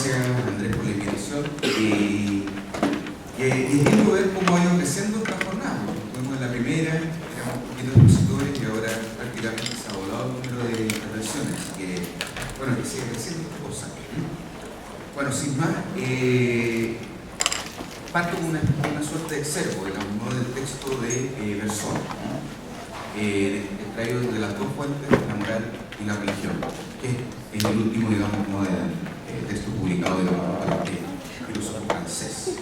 gracias, Andrés, por la invitación. Y es lindo ver cómo ha ido creciendo esta jornada. Fuimos en la primera, éramos un poquito de expositores y ahora prácticamente se ha volado el número de intervenciones. Así que, bueno, que sigue creciendo esta cosa. Bueno, sin más, parto con una suerte de excerpo, digamos, ¿no?, del texto de Bersón, extraído de las dos fuentes, la moral y la religión, que es el último, digamos, ¿no?, del texto publicado, digamos, por el filósofo francés.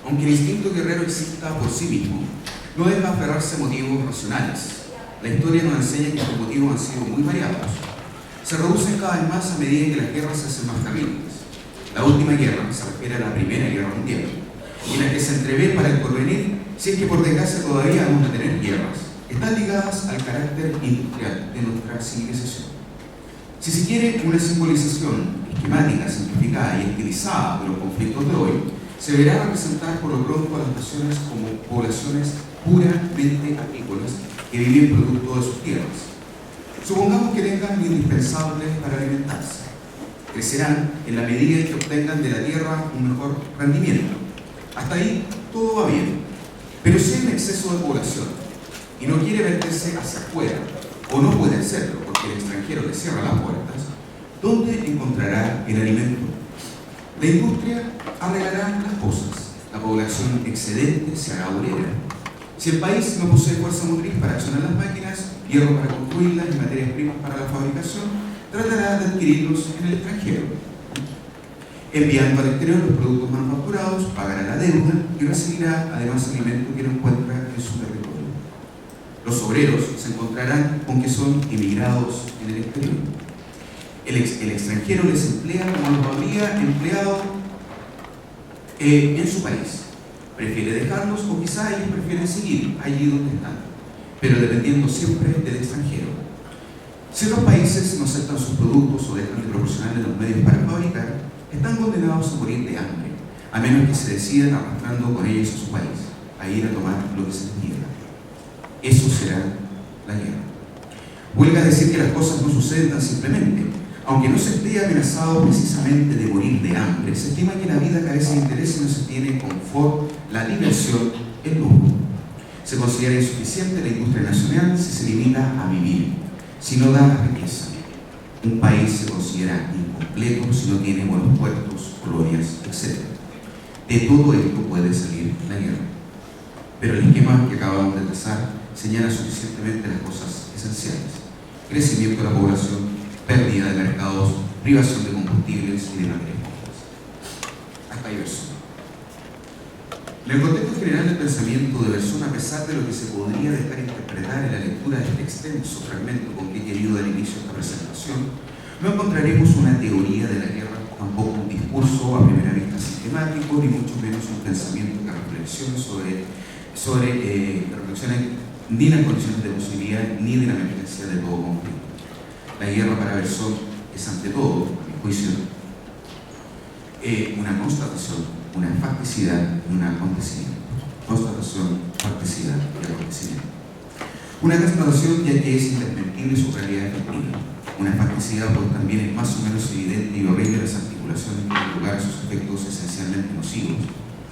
Aunque el instinto guerrero exista por sí mismo, no debe aferrarse a motivos racionales. La historia nos enseña que estos motivos han sido muy variados. Se reducen cada vez más a medida que las guerras se hacen más calientes. La última guerra se refiere a la Primera Guerra Mundial, en la que se entrevé para el porvenir, si es que por desgracia todavía vamos a tener guerras, están ligadas al carácter industrial de nuestra civilización. Si se quiere una simbolización esquemática, simplificada y estilizada de los conflictos de hoy, se deberá representar por lo pronto a las naciones como poblaciones puramente agrícolas que viven producto de sus tierras. Supongamos que tengan lo indispensable para alimentarse. Crecerán en la medida en que obtengan de la tierra un mejor rendimiento. Hasta ahí todo va bien. Pero si hay un exceso de población y no quiere verterse hacia afuera, o no puede hacerlo porque el extranjero le cierra las puertas, ¿dónde encontrará el alimento? La industria arreglará las cosas. La población excedente se hará obrera. Si el país no posee fuerza motriz para accionar las máquinas, hierro para construirlas y materias primas para la fabricación, tratará de adquirirlos en el extranjero. Enviando al exterior los productos manufacturados, pagará la deuda y recibirá además alimento que no encuentra en su territorio. Los obreros se encontrarán con que son emigrados en el exterior. El extranjero les emplea como los habría empleado en su país. Prefiere dejarlos o quizá ellos prefieren seguir allí donde están, pero dependiendo siempre del extranjero. Si los países no aceptan sus productos o dejan de proporcionarles los medios para fabricar, están condenados a morir de hambre, a menos que se decidan arrastrando con ellos a su país, a ir a tomar lo que se les diga. Eso será la guerra. Huelga decir que las cosas no suceden tan simplemente. Aunque no se esté amenazado precisamente de morir de hambre, se estima que la vida carece de interés y no se tiene confort, la diversión, el lujo. Se considera insuficiente la industria nacional si se limita a vivir, si no da la riqueza. Un país se considera incompleto si no tiene buenos puertos, colonias, etc. De todo esto puede salir la guerra. Pero el esquema que acabamos de trazar señala suficientemente las cosas esenciales: crecimiento de la población, pérdida de mercados, privación de combustibles y de materias primas. Hasta ahí Bersón. En el contexto general del pensamiento de Bersón, a pesar de lo que se podría dejar interpretar en la lectura de este extenso fragmento con que he querido dar inicio a esta presentación, no encontraremos una teoría de la guerra, tampoco un discurso a primera vista sistemático, ni mucho menos un pensamiento que reflexione sobre reflexiones ni las condiciones de posibilidad ni de la emergencia de todo conflicto. La guerra para Bersón es ante todo, a mi juicio, una constatación, una facticidad y un acontecimiento. Constatación, facticidad y acontecimiento. Una constatación ya que es indesmentible su realidad efectiva. Una facticidad pues también es más o menos evidente y horrible las articulaciones que dan lugar a sus efectos esencialmente nocivos.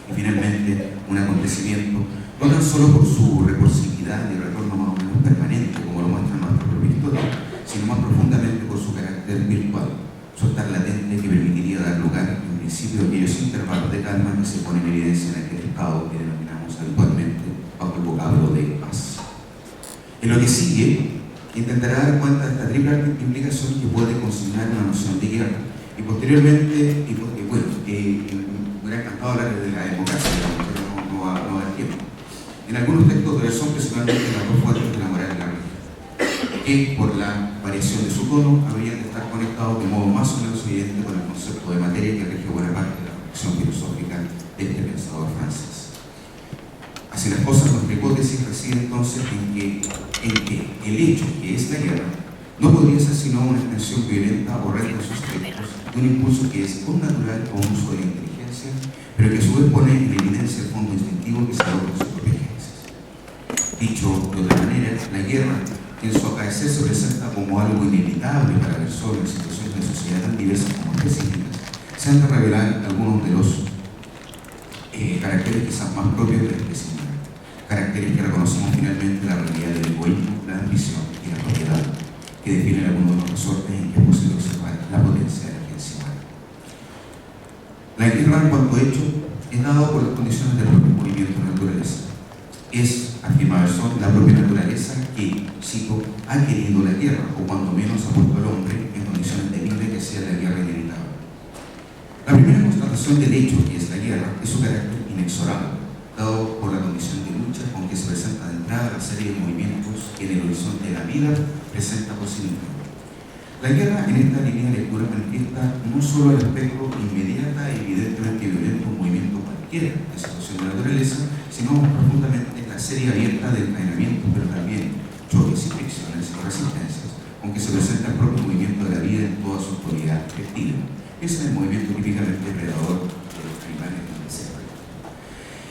Y finalmente, un acontecimiento no tan solo por su recursividad y retorno más o menos permanente, como lo muestra nuestra propia historia, sino más profundamente por su carácter virtual, su estar latente que permitiría dar lugar, en principio, a aquellos intervalos de calma que se ponen en evidencia en aquel estado que denominamos habitualmente bajo el vocablo de paz. En lo que sigue, intentará dar cuenta de esta triple implicación que puede consignar una noción de guerra, y posteriormente, me hubiera encantado hablar de la democracia, pero no va a haber tiempo. En algunos textos de Bersón, principalmente las dos fuentes de la moral y la religión, que por la variación de su tono habrían de estar conectados de modo más o menos evidente con el concepto de materia que rige buena parte de la reflexión filosófica de este pensador francés. Así las cosas, nuestra hipótesis reside entonces en que el hecho que es la guerra no podría ser sino una extensión violenta o recta de sus efectos, de un impulso que es connatural a un uso de la inteligencia, pero que a su vez pone en evidencia el fondo instintivo que se logra en su propia génesis. Dicho de otra manera, la guerra que en su acaecer se presenta como algo inevitable para personas en situaciones de sociedad tan diversas como específicas, se han de revelar algunos de los caracteres quizás más propios de la especie humana, caracteres que reconocemos finalmente la realidad del egoísmo, la ambición y la propiedad, que definen algunos de los resortes en que es posible observar la potencia de la agencia humana. La guerra, en cuanto hecho, es dado por las condiciones del propio movimiento de la naturaleza. Es, afirma Bersón, la propia naturaleza que, cito, ha querido la guerra, o cuando menos ha puesto al hombre en condiciones de libre que sea la guerra inevitable. La primera constatación del hecho que es la guerra es su carácter inexorable, dado por la condición de lucha con que se presenta de entrada la serie de movimientos que en el horizonte de la vida presenta por sí misma. La guerra en esta línea de lectura manifiesta no solo el aspecto inmediata y evidentemente violento de un movimiento cualquiera de situación de la naturaleza, sino más profundamente la serie abierta de encadenamientos, pero también choques y fricciones y resistencias con que se presenta el propio movimiento de la vida en toda su actualidad efectiva. Ese es el movimiento típicamente predador de los animales del deseo.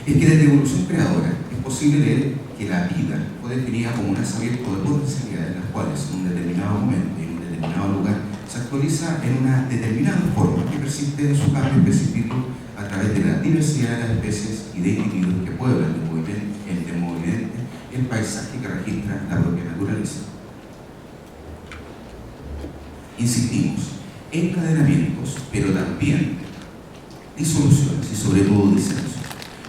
Es que desde evolución creadora es posible leer que la vida fue definida como un haz abierto de potencialidades, las cuales en un determinado momento y en un determinado lugar se actualiza en una determinada forma que persiste en su cambio específico a través de la diversidad de las especies y de individuos que pueblan de modo evidente el paisaje que registra la propia naturaleza. Insistimos, encadenamientos, pero también disoluciones y sobre todo descensos,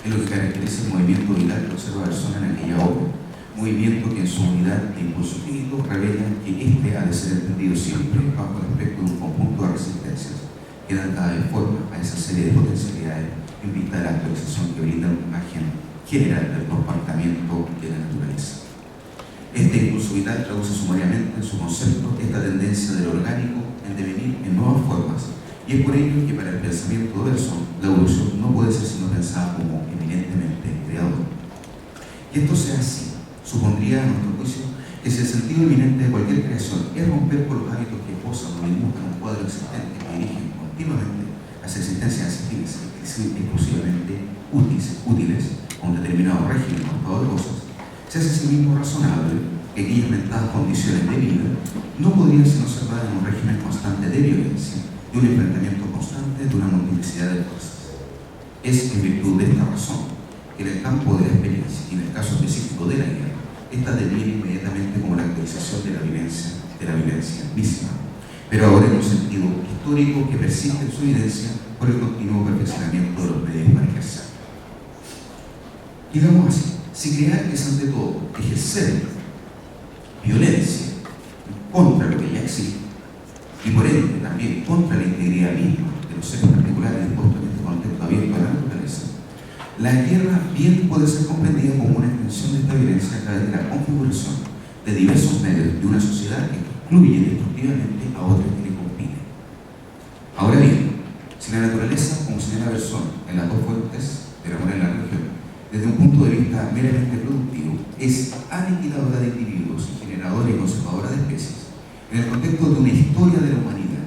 es lo que caracteriza el movimiento vital que observa Bersón en aquella obra, movimiento que en su unidad de impulso finito revela que este ha de ser entendido siempre bajo el aspecto de un conjunto de resistencias que dan cada vez forma a esa serie de potencialidades en vista de la actualización que brinda una imagen general del comportamiento de la naturaleza. Este impulso vital traduce sumariamente en su concepto esta tendencia del orgánico en devenir en nuevas formas, y es por ello que para el pensamiento de Bersón la evolución no puede ser sino pensada como eminentemente creadora. Que esto sea así supondría, a nuestro juicio, que si el sentido eminente de cualquier creación es romper con los hábitos que posan o dibujan un cuadro existente que dirigen continuamente hacia existencias exclusivamente útiles a un determinado régimen o estado de cosas, se hace asimismo razonable que aquellas mentadas condiciones de vida no podrían ser observadas en un régimen constante de violencia, de un enfrentamiento constante de una multiplicidad de fuerzas. Es en virtud de esta razón que en el campo de la experiencia y en el caso específico de la guerra, esta deviene inmediatamente como la actualización de la violencia misma, pero ahora en un sentido histórico que persiste en su evidencia por el continuo perfeccionamiento de los medios para ejercer. Digamos así, si crear es ante todo ejercer violencia contra lo que ya existe y por ende también contra la integridad misma de los seres particulares dispuestos en este contexto abierto a la naturaleza, la guerra bien puede ser comprendida como una extensión de esta violencia a través de la configuración de diversos medios de una sociedad que excluye destructivamente a otros que le compiten. Ahora bien, si la naturaleza, como señala Bersón en las dos fuentes de la moral en la religión, desde un punto de vista meramente productivo, es aniquiladora de individuos y generadora y conservadora de especies, en el contexto de una historia de la humanidad,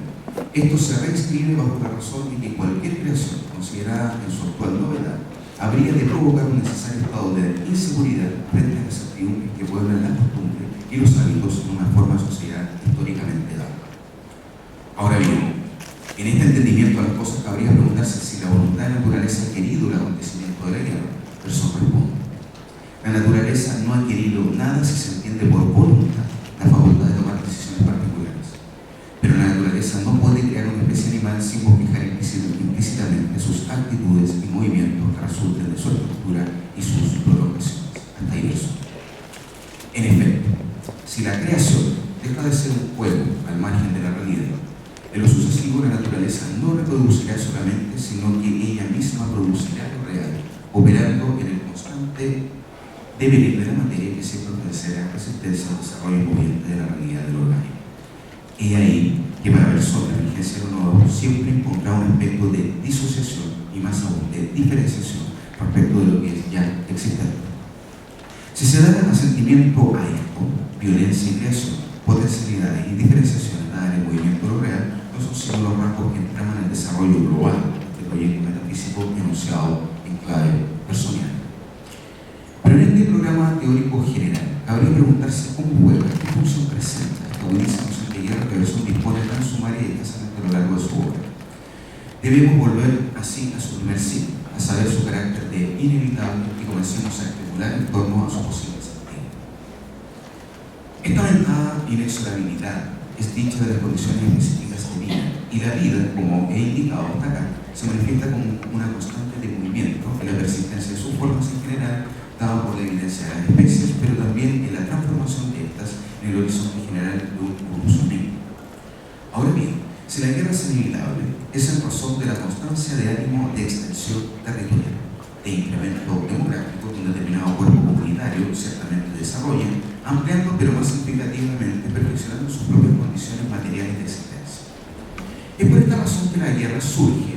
esto se reinscribe bajo la razón de que cualquier creación considerada en su actual novedad habría de provocar un necesario estado de inseguridad frente a las certidumbres que pueblan la costumbre y los hábitos en una forma de sociedad históricamente dada. Ahora bien, en este entendimiento de las cosas cabría preguntarse si la voluntad de la naturaleza ha querido el acontecimiento de la guerra. Bersón responde: la naturaleza no ha querido nada si se entiende por voluntad la facultad de tomar decisiones particulares, pero la naturaleza no puede crear una especie animal sin bosquejar implícitamente sus actitudes y movimientos que resulten de su estructura y sus prolongaciones. Hasta ahí Bersón. En efecto, si la creación deja de ser un juego al margen de la realidad, en lo sucesivo la naturaleza no reproducirá solamente, sino que ella misma producirá lo real, operando en el constante devenir de la materia que siempre ofrecerá resistencia al desarrollo moviente de la realidad del orgánico. Y ahí que para Bersón la vigencia de lo nuevo siempre impondrá un aspecto de disociación y más aún de diferenciación respecto de lo que es ya existente. Si se da el asentimiento a esto, violencia y creación, potencialidades y diferenciaciones dadas en el movimiento de lo real, no son sino los rasgos que entraman el desarrollo global del proyecto metafísico enunciado en clave personal. Pero en este programa teórico general, cabe cabría preguntarse cómo juega, qué función presenta esta buenísima noción de guerra que Cabezón dispone tan sumaria y escasamente a lo largo de su obra. Debemos volver así a su primer signo, a saber su carácter de inevitable, y comencemos a especular en torno a su posible sentido. Esta aventada inexorabilidad es dicha de las condiciones específicas de vida, y la vida, como he indicado hasta acá, se manifiesta como una constante de movimiento en la persistencia de sus formas en general, dada por la evidencia de las especies, pero también en la transformación de estas en el horizonte general de un evolucionismo. Ahora bien, si la guerra es inevitable, es en razón de la constancia de ánimo de extensión territorial, de incremento demográfico que un determinado cuerpo comunitario ciertamente desarrolla, ampliando pero más significativamente perfeccionando sus propias condiciones materiales de existencia. Es por esta razón que la guerra surge,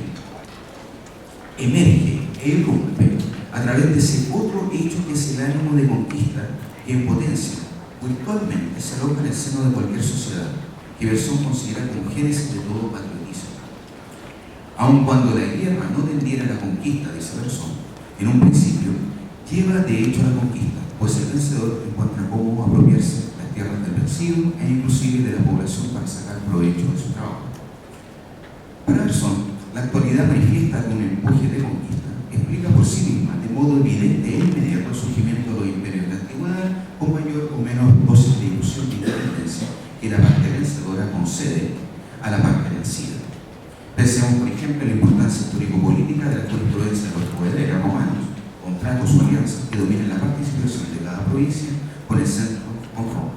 emerge e irrumpe a través de ese otro hecho que es el ánimo de conquista que en potencia virtualmente se aloja en el seno de cualquier sociedad que Cabezón considera como génesis de todo patriotismo. Aun cuando la guerra no tendiera a la conquista, dice Cabezón, en un principio lleva de hecho a la conquista, pues el vencedor encuentra cómo apropiarse las tierras del vencido e inclusive de la población para sacar provecho de su trabajo. Para Cabezón, la actualidad manifiesta de un empuje de conquista explica por sí misma de modo evidente e inmediato el surgimiento de los imperios de la antigüedad con mayor o menor dosis de ilusión y independencia que la parte vencedora concede a la parte vencida. Pensemos, por ejemplo, en la importancia histórico-política de la jurisprudencia de los poderes romanos, contratos o alianzas que dominen la participación de cada provincia con el centro con Roma.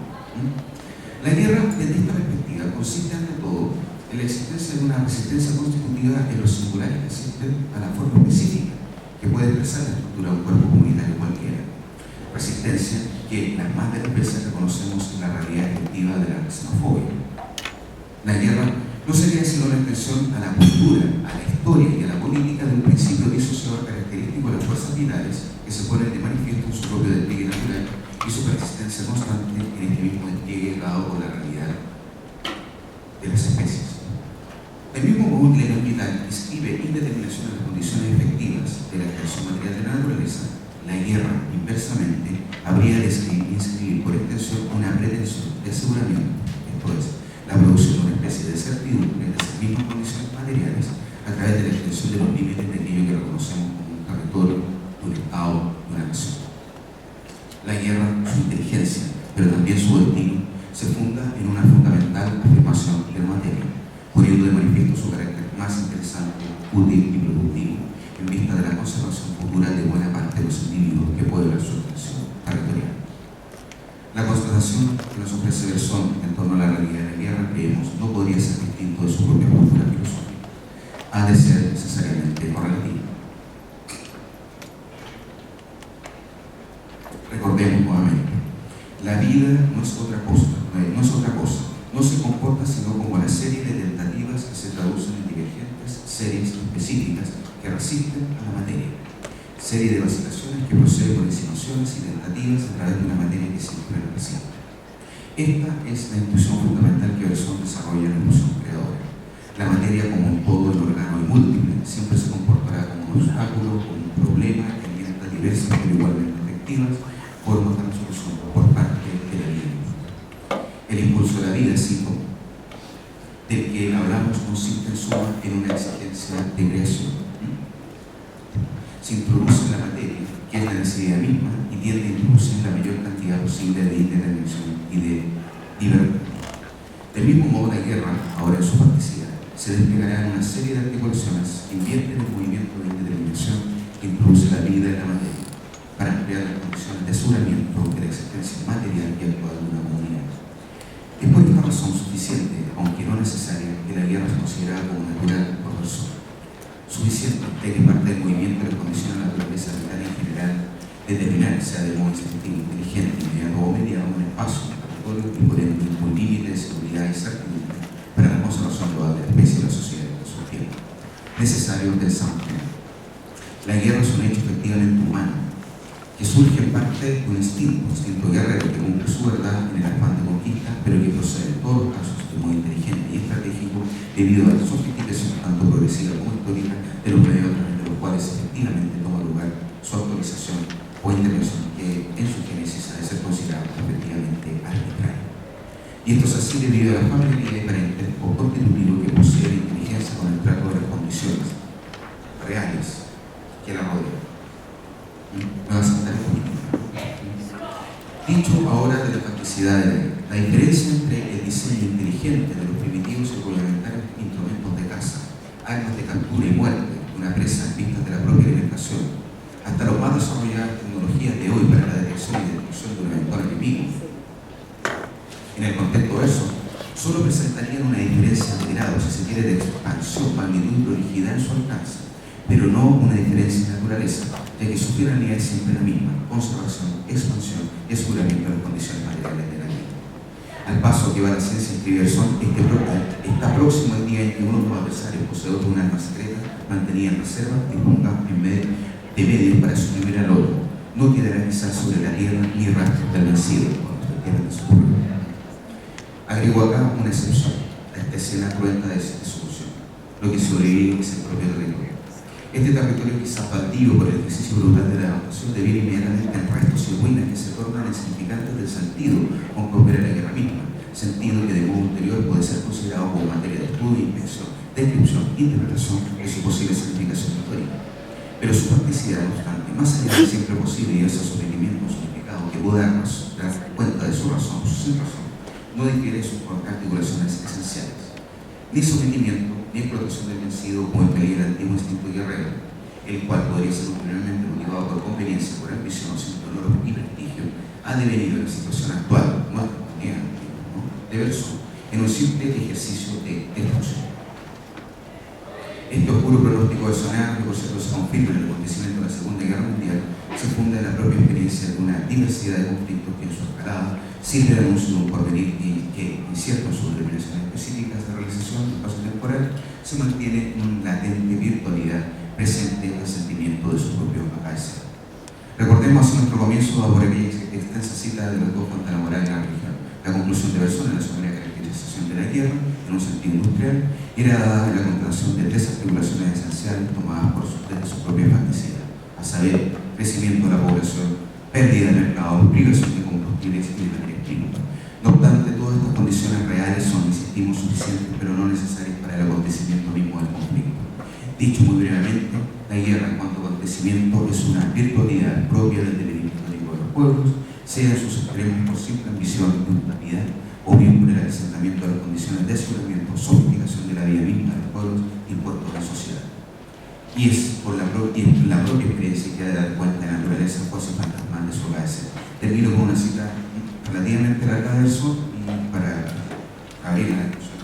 La guerra, desde esta perspectiva, consiste ante todo en la existencia de una resistencia constitutiva en los singulares que asisten a la forma específica que puede expresar la estructura de un cuerpo comunitario cualquiera. Resistencia que las más de las veces reconocemos en la realidad efectiva de la xenofobia. La guerra no sería sino una extensión a la cultura, a la historia y a la política de un principio disociador característico de las fuerzas vitales que se ponen de manifiesto en su propio despliegue natural y su persistencia constante en este mismo despliegue dado por la realidad de las especies. Del mismo modo que la ley vital inscribe indeterminación de las condiciones efectivas de la extensión material de la naturaleza, la guerra, inversamente, habría de inscribir por extensión una pretensión de aseguramiento, esto es, la producción de una especie de certidumbre de esas mismas condiciones materiales a través de la extensión de los límites de aquello que reconocemos como un territorio, un Estado, una nación. La guerra, su inteligencia, pero también su destino, se funda en una fundamental afirmación de la materia, poniendo de manifiesto su carácter más interesante, útil y productivo, en vista de la conservación futura de buena parte de los individuos que pueblan su extensión territorial. La constatación que nos ofrece Cabezón en torno a la realidad de la guerra, creemos, no podría ser distinto de su propia postura filosófica. Ha de ser necesariamente correlativa. Recordemos nuevamente, la vida no es otra cosa, no se comporta sino como la serie de tentativas que se traducen en divergentes series específicas que resisten a la materia, serie de vacilaciones que procede por insinuaciones y tentativas a través de una materia que siempre la resiste. Esta es la intuición fundamental que Cabezón desarrolla en la ilusión creadora. La materia como un todo en órgano y múltiple siempre se comportará como un obstáculo, como un problema que alienta diversas pero igualmente efectivas formas de resolución por parte de la vida. El impulso de la vida, cito, del que hablamos consiste en suma en una exigencia de creación. Se introduce en la materia, que es la necesidad misma, y tiende a introducir la mayor cantidad posible de indeterminación y de libertad. Del mismo modo, la guerra, ahora en su practicidad, se desplegará en una serie de articulaciones que invierten el movimiento de indeterminación que introduce la vida en la materia, para ampliar las condiciones de aseguramiento de la existencia material y actual de una comunidad. Es por esta razón suficiente, aunque no necesaria, que la guerra se considera como natural por persona. Suficiente de que parte del movimiento de la condición de la naturaleza vital en general determinar, sea de modo instintivo, inteligente, inmediato o mediado, un espacio, un territorio y por ende un límite de seguridad y certidumbre para la conservación global de la especie y la sociedad que surgiera. Necesario del Sample. La guerra es un hecho efectivamente humano, que surge en parte de un instinto guerrero que cumple su verdad en el afán de conquista, pero que procede en todos los casos de modo inteligente y estratégico debido a la sofisticación tanto progresiva como histórica de los medios a través de los cuales efectivamente toma lugar su actualización o intervención que en su génesis ha de ser considerada Y esto es así debido a la familiaridad y parentesco constitutivo que posee la inteligencia con el trato de las condiciones reales que la rodean. Me va a saltar el político. Dicho ahora de la facticidad de la diferencia entre el diseño inteligente de los primitivos y complementarios instrumentos de caza, armas de captura y muerte de una presa en vistas de la propia alimentación, hasta las más desarrolladas tecnologías de hoy para la detección y destrucción de un eventual enemigo. En el contexto de eso, solo presentarían una diferencia de grado, si se quiere, de expansión, magnitud y proliquidad en su alcance, pero no una diferencia de naturaleza, ya que su finalidad es siempre la misma: conservación, expansión y aseguramiento de las condiciones materiales de la vida. Al paso que va la ciencia a escribir son está próximo el día en que uno de los adversarios, poseedor de un arma secreta, mantenía en reserva, disponga de medios para suprimir al otro. No quedará quizás sobre la tierra ni rastros del vencido cuando se pierda de su pueblo. Agregó acá una excepción a esta escena cruenta de solución. Lo que sobrevive es el propio territorio. Este territorio, quizás baldío por el ejercicio brutal de la adaptación, deviene inmediatamente en restos y ruinas que se tornan insignificantes del sentido con que opera la guerra misma, sentido que de modo ulterior puede ser considerado como materia de estudio, inspección, descripción, interpretación de su posible significación histórica. Pero su practicidad, no obstante, más allá del siempre posible y ese sometimiento significado que puede darnos cuenta de su razón o su sin razón, no difiere sus articulaciones esenciales. Ni sometimiento, ni explotación del vencido como impedía el antiguo instinto guerrero, el cual podría ser ulteriormente motivado por conveniencia, por ambición, sin dolor y prestigio, ha devenido en la situación actual, nuestra comunidad, ¿no?, de verso, en un simple ejercicio de destrucción. Este oscuro pronóstico de sonar, que por cierto se confirma en el acontecimiento de la Segunda Guerra Mundial, se funda en la propia experiencia de una diversidad de conflictos que en su escalada sirve de anuncio de un porvenir y que, incierto en sus determinaciones específicas de realización del paso temporal, se mantiene una latente virtualidad presente en el sentimiento de su propio acaecer. Recordemos así nuestro comienzo por aquella extensa cita de los dos contra la moral en la religión. La conclusión de Bersón en la segunda caracterización de la tierra, en un sentido industrial, era dada en la contracción de tres articulaciones esenciales tomadas desde su propia facticidad, a saber, crecimiento de la población, pérdida de mercado, privación de combustibles y de materias primas. No obstante, todas estas condiciones reales son, insistimos, suficientes, pero no necesarias para el acontecimiento mismo del conflicto. Dicho muy brevemente, la guerra en cuanto a acontecimiento es una virtualidad propia del devenir histórico de los pueblos, sea en sus extremos por simple ambición de humanidad, o bien por el asentamiento de las condiciones de aseguramiento, sofisticación de la vida misma de los pueblos impuestos a la sociedad. Y es por la propia experiencia que ha de dar cuenta de la naturaleza fuerza fantasmal de su acaecer. Termino con una cita relativamente larga de Bersón y para abrir la discusión.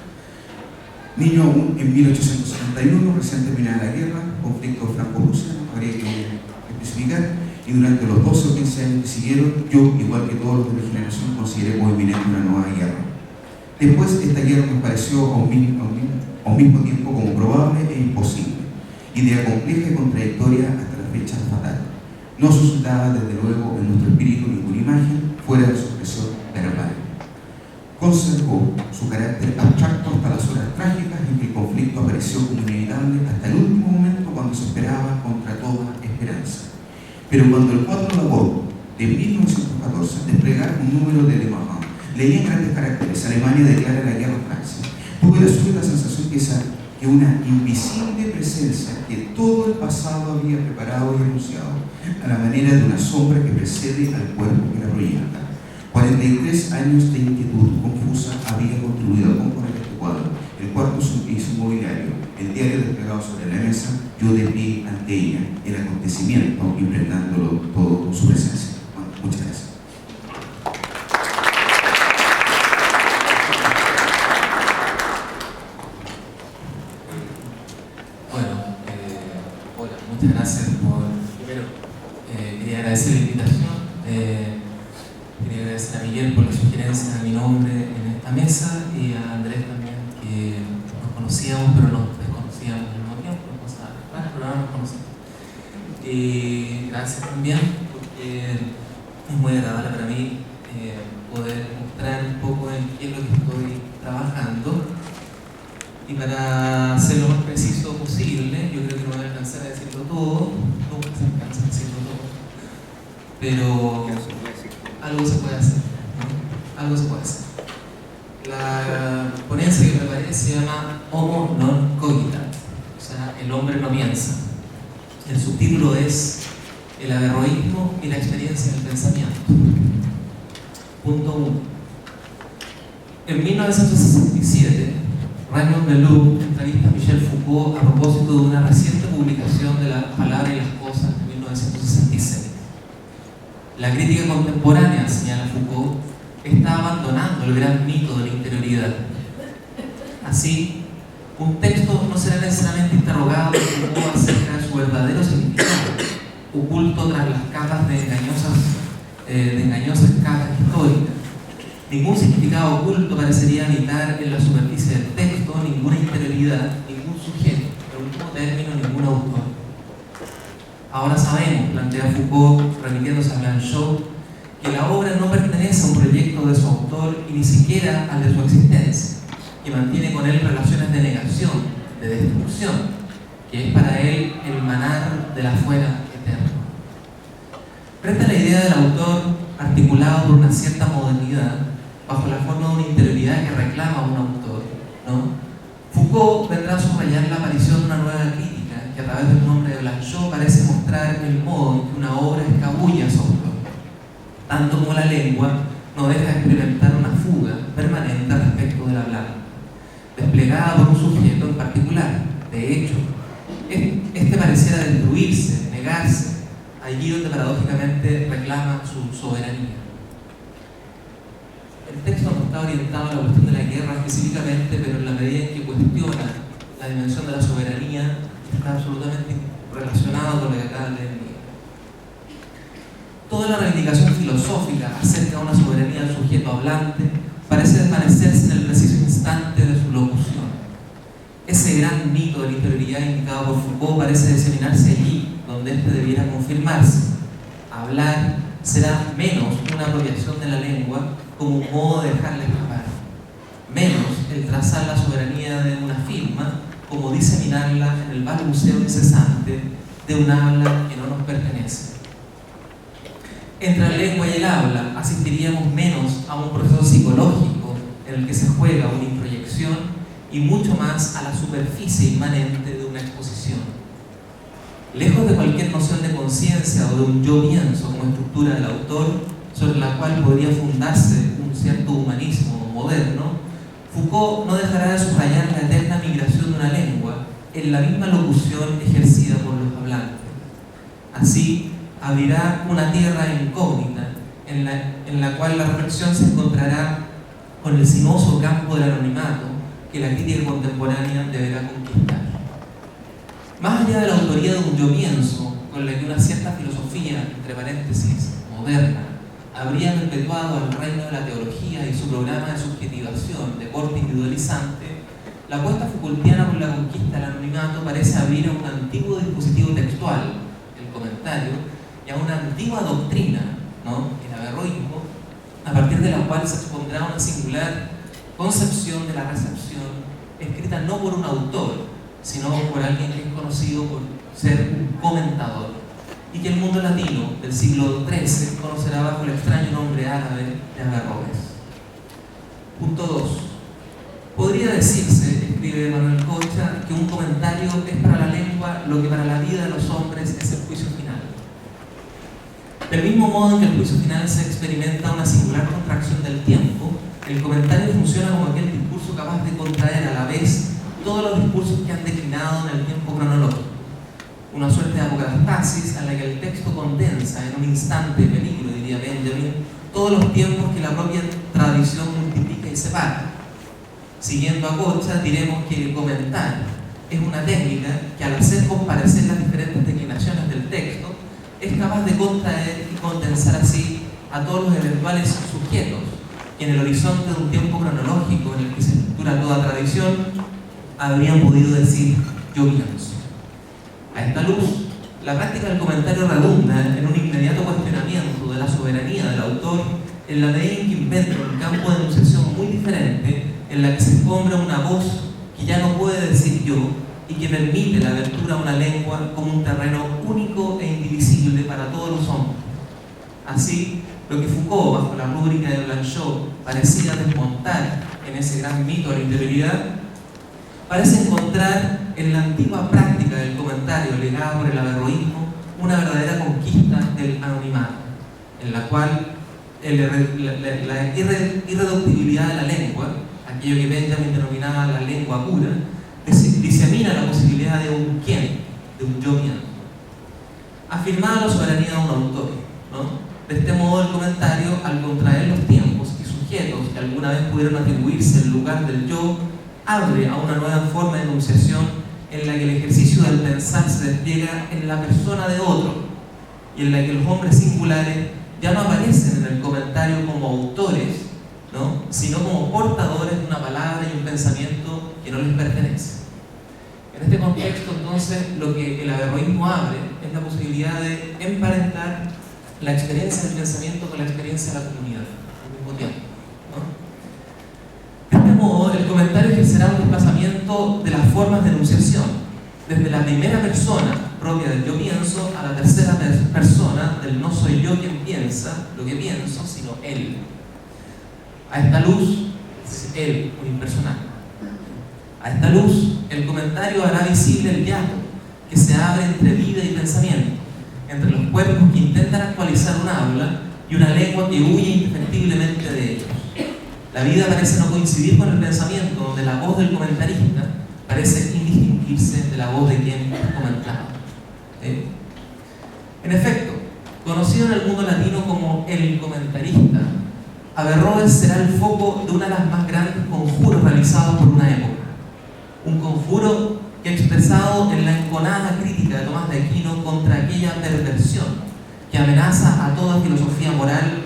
Niño en 1871, recién terminada la guerra, conflicto franco-prusiano, habría que especificar, y durante los 12 o 15 años que siguieron, yo, igual que todos los de mi generación, consideré como inminente una nueva guerra. Después, esta guerra nos pareció a un mismo tiempo como probable e imposible, idea compleja y contradictoria hasta la fecha fatal. No suscitaba, desde luego, en nuestro espíritu ninguna imagen fuera de su expresión verbal. Conservó su carácter abstracto hasta las horas trágicas en que el conflicto apareció como inevitable hasta el último momento, cuando se esperaba contra toda esperanza. Pero cuando el 4 de agosto de 1914 desplegaron un número de Lemartin, leía en grandes caracteres: Alemania declara la guerra a Francia, tuve la súbita sensación que una invisible presencia que todo el pasado había preparado y anunciado, a la manera de una sombra que precede al cuerpo que la proyecta. 43 años de inquietud confusa había contribuido a componer este cuadro. El cuarto y su mobiliario, el diario desplegado sobre la mesa, yo de pie ante ella, el acontecimiento, impregnándolo todo con su presencia. Bueno, muchas gracias. Hola, muchas gracias por, primero, quería agradecer la invitación, quería agradecer a Miguel por la sugerencia de mi nombre en esta mesa y a Andrés también, que nos conocíamos pero nos desconocíamos al mismo tiempo, cosas raras, pero ahora nos conocemos. Y gracias también porque es muy agradable para mí poder mostrar un poco en qué es lo que estoy trabajando. Y para ser lo más preciso posible, yo creo que no voy a alcanzar a decirlo todo, nunca se alcanza a decirlo todo, pero algo se puede hacer, ¿no? Algo se puede hacer. La ponencia que preparé se llama Homo non cogitat, o sea, el hombre no piensa. El subtítulo es El averroísmo y la experiencia del pensamiento. Punto 1. En 1967, Raymond Belloux entrevista a Michel Foucault a propósito de una reciente publicación de La palabra y las cosas de 1966. La crítica contemporánea, señala Foucault, está abandonando el gran mito de la interioridad. Así, un texto no será necesariamente interrogado por Foucault acerca de su verdadero significado, oculto tras las capas de engañosas capas históricas. Ningún significado oculto parecería habitar en la superficie del texto, ninguna interioridad, ningún sujeto, en último término, ningún autor. Ahora sabemos, plantea Foucault, remitiéndose a Blanchot, que la obra no pertenece a un proyecto de su autor y ni siquiera al de su existencia, que mantiene con él relaciones de negación, de destrucción, que es para él el manar de la fuera eterno. Frente a la idea del autor, articulado por una cierta modernidad, bajo la forma de una interioridad que reclama a un autor, ¿no? Foucault vendrá a subrayar la aparición de una nueva crítica que a través del nombre de Blanchot parece mostrar el modo en que una obra escabulle a su autor, tanto como la lengua no deja de experimentar una fuga permanente respecto del hablar, desplegada por un sujeto en particular. De hecho, este pareciera destruirse, negarse, allí donde paradójicamente reclama su soberanía. El texto no está orientado a la cuestión de la guerra específicamente, pero en la medida en que cuestiona la dimensión de la soberanía, está absolutamente relacionado con lo que acaba de leer. Toda la reivindicación filosófica acerca de una soberanía del sujeto hablante parece desvanecerse en el preciso instante de su locución. Ese gran mito de la interioridad indicado por Foucault parece diseminarse allí donde éste debiera confirmarse. Hablar será menos una apropiación de la lengua como un modo de dejarla escapar, menos el trazar la soberanía de una firma como diseminarla en el balbuceo incesante de un habla que no nos pertenece. Entre la lengua y el habla asistiríamos menos a un proceso psicológico en el que se juega una introyección y mucho más a la superficie inmanente de una exposición. Lejos de cualquier noción de conciencia o de un yo pienso como estructura del autor, sobre la cual podría fundarse un cierto humanismo moderno, Foucault no dejará de subrayar la eterna migración de una lengua en la misma locución ejercida por los hablantes. Así, abrirá una tierra incógnita en la cual la reflexión se encontrará con el sinuoso campo del anonimato que la crítica contemporánea deberá conquistar. Más allá de la autoría de un yo pienso, con la que una cierta filosofía, entre paréntesis, moderna, habría perpetuado al reino de la teología y su programa de subjetivación de corte individualizante, la apuesta Foucaultiana por la conquista del anonimato parece abrir a un antiguo dispositivo textual, el comentario, y a una antigua doctrina, ¿no?, el averroísmo, a partir de la cual se expondrá una singular concepción de la recepción, escrita no por un autor, sino por alguien que es conocido por ser un comentador, y que el mundo latino del siglo XIII conocerá bajo el extraño nombre árabe de Averroes. Punto 2. Podría decirse, escribe Manuel Concha, que un comentario es para la lengua lo que para la vida de los hombres es el juicio final. Del mismo modo en que el juicio final se experimenta una singular contracción del tiempo, el comentario funciona como aquel discurso capaz de contraer a la vez todos los discursos que han declinado en el tiempo cronológico. Una suerte de apocatastasis en la que el texto condensa en un instante de peligro, diría Benjamin, todos los tiempos que la propia tradición multiplica y separa. Siguiendo a Concha, diremos que el comentar es una técnica que, al hacer comparecer las diferentes declinaciones del texto, es capaz de contraer y condensar así a todos los eventuales sujetos que en el horizonte de un tiempo cronológico en el que se estructura toda tradición habrían podido decir yo pienso. A esta luz, la práctica del comentario redunda en un inmediato cuestionamiento de la soberanía del autor en la medida en que inventa un campo de enunciación muy diferente en la que se escombra una voz que ya no puede decir yo y que permite la abertura a una lengua como un terreno único e indivisible para todos los hombres. Así, lo que Foucault, bajo la rúbrica de Blanchot, parecía desmontar en ese gran mito de la interioridad, parece encontrar en la antigua práctica del comentario legado por el averroísmo una verdadera conquista del anonimato, en la cual la irreductibilidad de la lengua, aquello que Benjamin denominaba la lengua pura, disemina la posibilidad de un quién, de un yo mío. Afirmaba la soberanía de un autor, ¿no? De este modo, el comentario, al contraer los tiempos y sujetos que alguna vez pudieron atribuirse el lugar del yo, abre a una nueva forma de enunciación en la que el ejercicio del pensar se despliega en la persona de otro y en la que los hombres singulares ya no aparecen en el comentario como autores, ¿no? Sino como portadores de una palabra y un pensamiento que no les pertenece. En este contexto, entonces, lo que el averroísmo abre es la posibilidad de emparentar la experiencia del pensamiento con la experiencia de la comunidad al mismo tiempo, ¿no? De este modo, el comentario ejercerá un desplazamiento de las formas de enunciación, desde la primera persona propia del yo pienso a la tercera persona del no soy yo quien piensa lo que pienso, sino él. A esta luz, es él, un impersonal. A esta luz, el comentario hará visible el diálogo que se abre entre vida y pensamiento, entre los cuerpos que intentan actualizar un habla y una lengua que huye indefectiblemente de ellos. La vida parece no coincidir con el pensamiento, donde la voz del comentarista parece indistinguirse de la voz de quien comentaba. En efecto, conocido en el mundo latino como el comentarista, Averroes será el foco de una de las más grandes conjuros realizados por una época. Un conjuro que ha expresado en la enconada crítica de Tomás de Aquino contra aquella perversión que amenaza a toda filosofía moral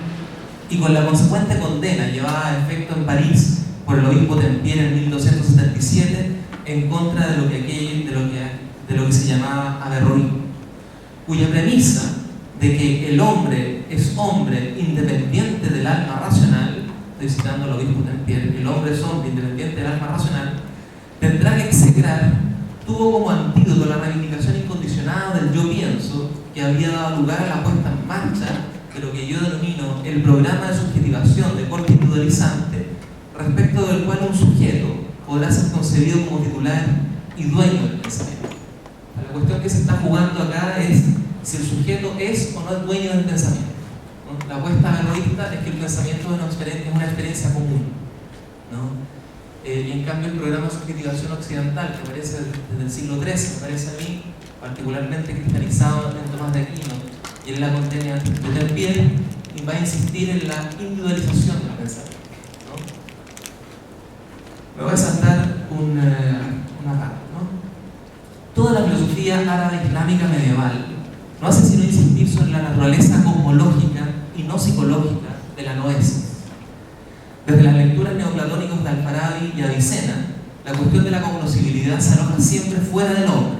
y con la consecuente condena llevada a efecto en París por el obispo Tempier en 1277 en contra de lo que se llamaba averroísmo, cuya premisa de que el hombre es hombre independiente del alma racional, estoy citando al obispo Tempier, el hombre es hombre independiente del alma racional, tendrá que execrar, tuvo como antídoto la reivindicación incondicionada del yo pienso, que había dado lugar a la puesta en marcha de lo que yo denomino el programa de subjetivación de corte individualizante, respecto del cual un sujeto podrá ser concebido como titular y dueño del pensamiento. La cuestión que se está jugando acá es si el sujeto es o no es dueño del pensamiento, ¿no? La apuesta averroísta es que el pensamiento es una experiencia común, ¿no? Y en cambio el programa de subjetivación occidental, que aparece desde el siglo XIII, me parece a mí, particularmente cristalizado en Tomás de Aquino y en la condena de Tempier, va a insistir en la individualización del pensamiento, ¿no? Me voy a saltar una parte, ¿no? Toda la filosofía árabe islámica medieval no hace sino insistir sobre la naturaleza cosmológica y no psicológica de la noesis. Desde las lecturas neoplatónicas de Al-Farabi y Avicena, la cuestión de la cognoscibilidad se aloja siempre fuera del hombre,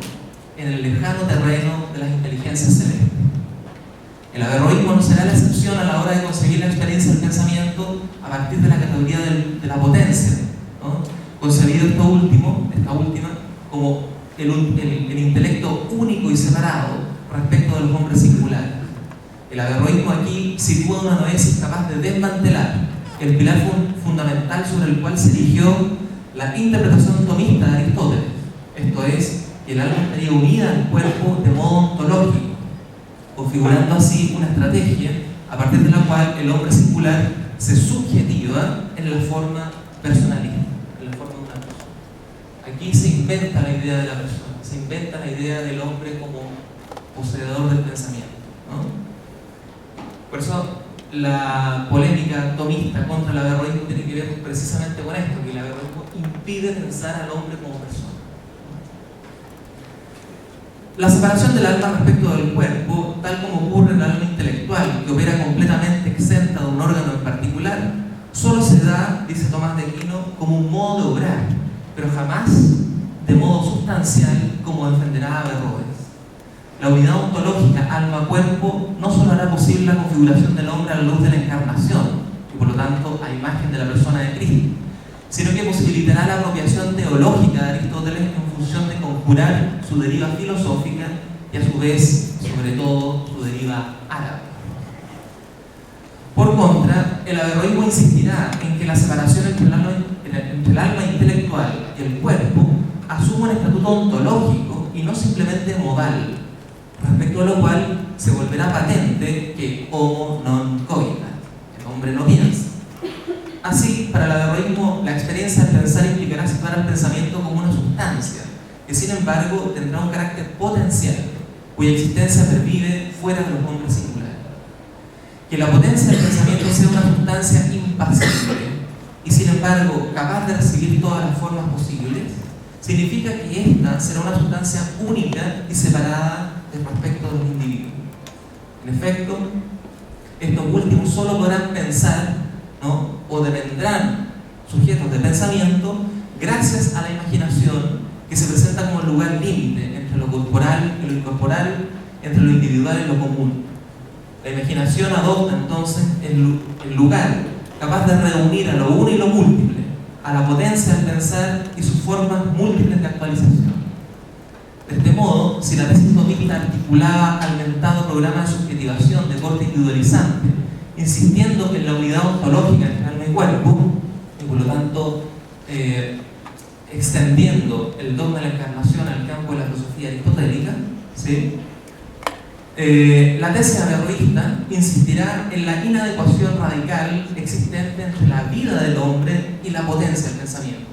en el lejano terreno de las inteligencias celestes. El averroísmo no será la excepción a la hora de conseguir la experiencia del pensamiento a partir de la categoría de la potencia, ¿no? Concebido esta última como el intelecto único y separado respecto de los hombres singulares. El averroísmo aquí sitúa una noesis capaz de desmantelar el pilar fundamental sobre el cual se erigió la interpretación tomista de Aristóteles, esto es, que el alma estaría unida al cuerpo de modo ontológico, configurando así una estrategia a partir de la cual el hombre singular se subjetiva en la forma personalista, en la forma de una persona. Aquí se inventa la idea de la persona, se inventa la idea del hombre como poseedor del pensamiento, ¿no? Por eso la polémica tomista contra el averroísmo tiene que ver precisamente con esto, que el averroísmo impide pensar al hombre como persona. La separación del alma respecto del cuerpo, tal como ocurre en el alma intelectual, que opera completamente exenta de un órgano en particular, solo se da, dice Tomás de Aquino, como un modo de obrar, pero jamás de modo sustancial, como defenderá Averroes. La unidad ontológica alma-cuerpo no solo hará posible la configuración del hombre a la luz de la encarnación, y por lo tanto a imagen de la persona de Cristo, sino que posibilitará la apropiación teológica de Aristóteles en función de conjurar su deriva filosófica y a su vez, sobre todo, su deriva árabe. contra, el averroísmo insistirá en que la separación entre el alma intelectual y el cuerpo asume un estatuto ontológico y no simplemente modal, respecto a lo cual se volverá patente que homo non cogita, el hombre no piensa. Así, para el averroísmo, la experiencia de pensar implicará situar al pensamiento como una sustancia, que sin embargo tendrá un carácter potencial, cuya existencia pervive fuera de los hombres singulares. Que la potencia del pensamiento sea una sustancia impasible y sin embargo capaz de recibir todas las formas posibles, significa que ésta será una sustancia única y separada respecto de los individuos. En efecto, estos últimos solo podrán pensar, ¿no?, o devendrán sujetos de pensamiento gracias a la imaginación, que se presenta como el lugar límite entre lo corporal y lo incorporal, entre lo individual y lo común. La imaginación adopta entonces el lugar capaz de reunir a lo uno y lo múltiple, a la potencia del pensar y sus formas múltiples de actualización. De este modo, si la tesis tomista articulaba al mentado programa de subjetivación de corte individualizante, insistiendo en la unidad ontológica entre alma y cuerpo, y por lo tanto extendiendo el dogma de la encarnación al campo de la filosofía aristotélica, ¿sí?, la tesis averroísta insistirá en la inadecuación radical existente entre la vida del hombre y la potencia del pensamiento,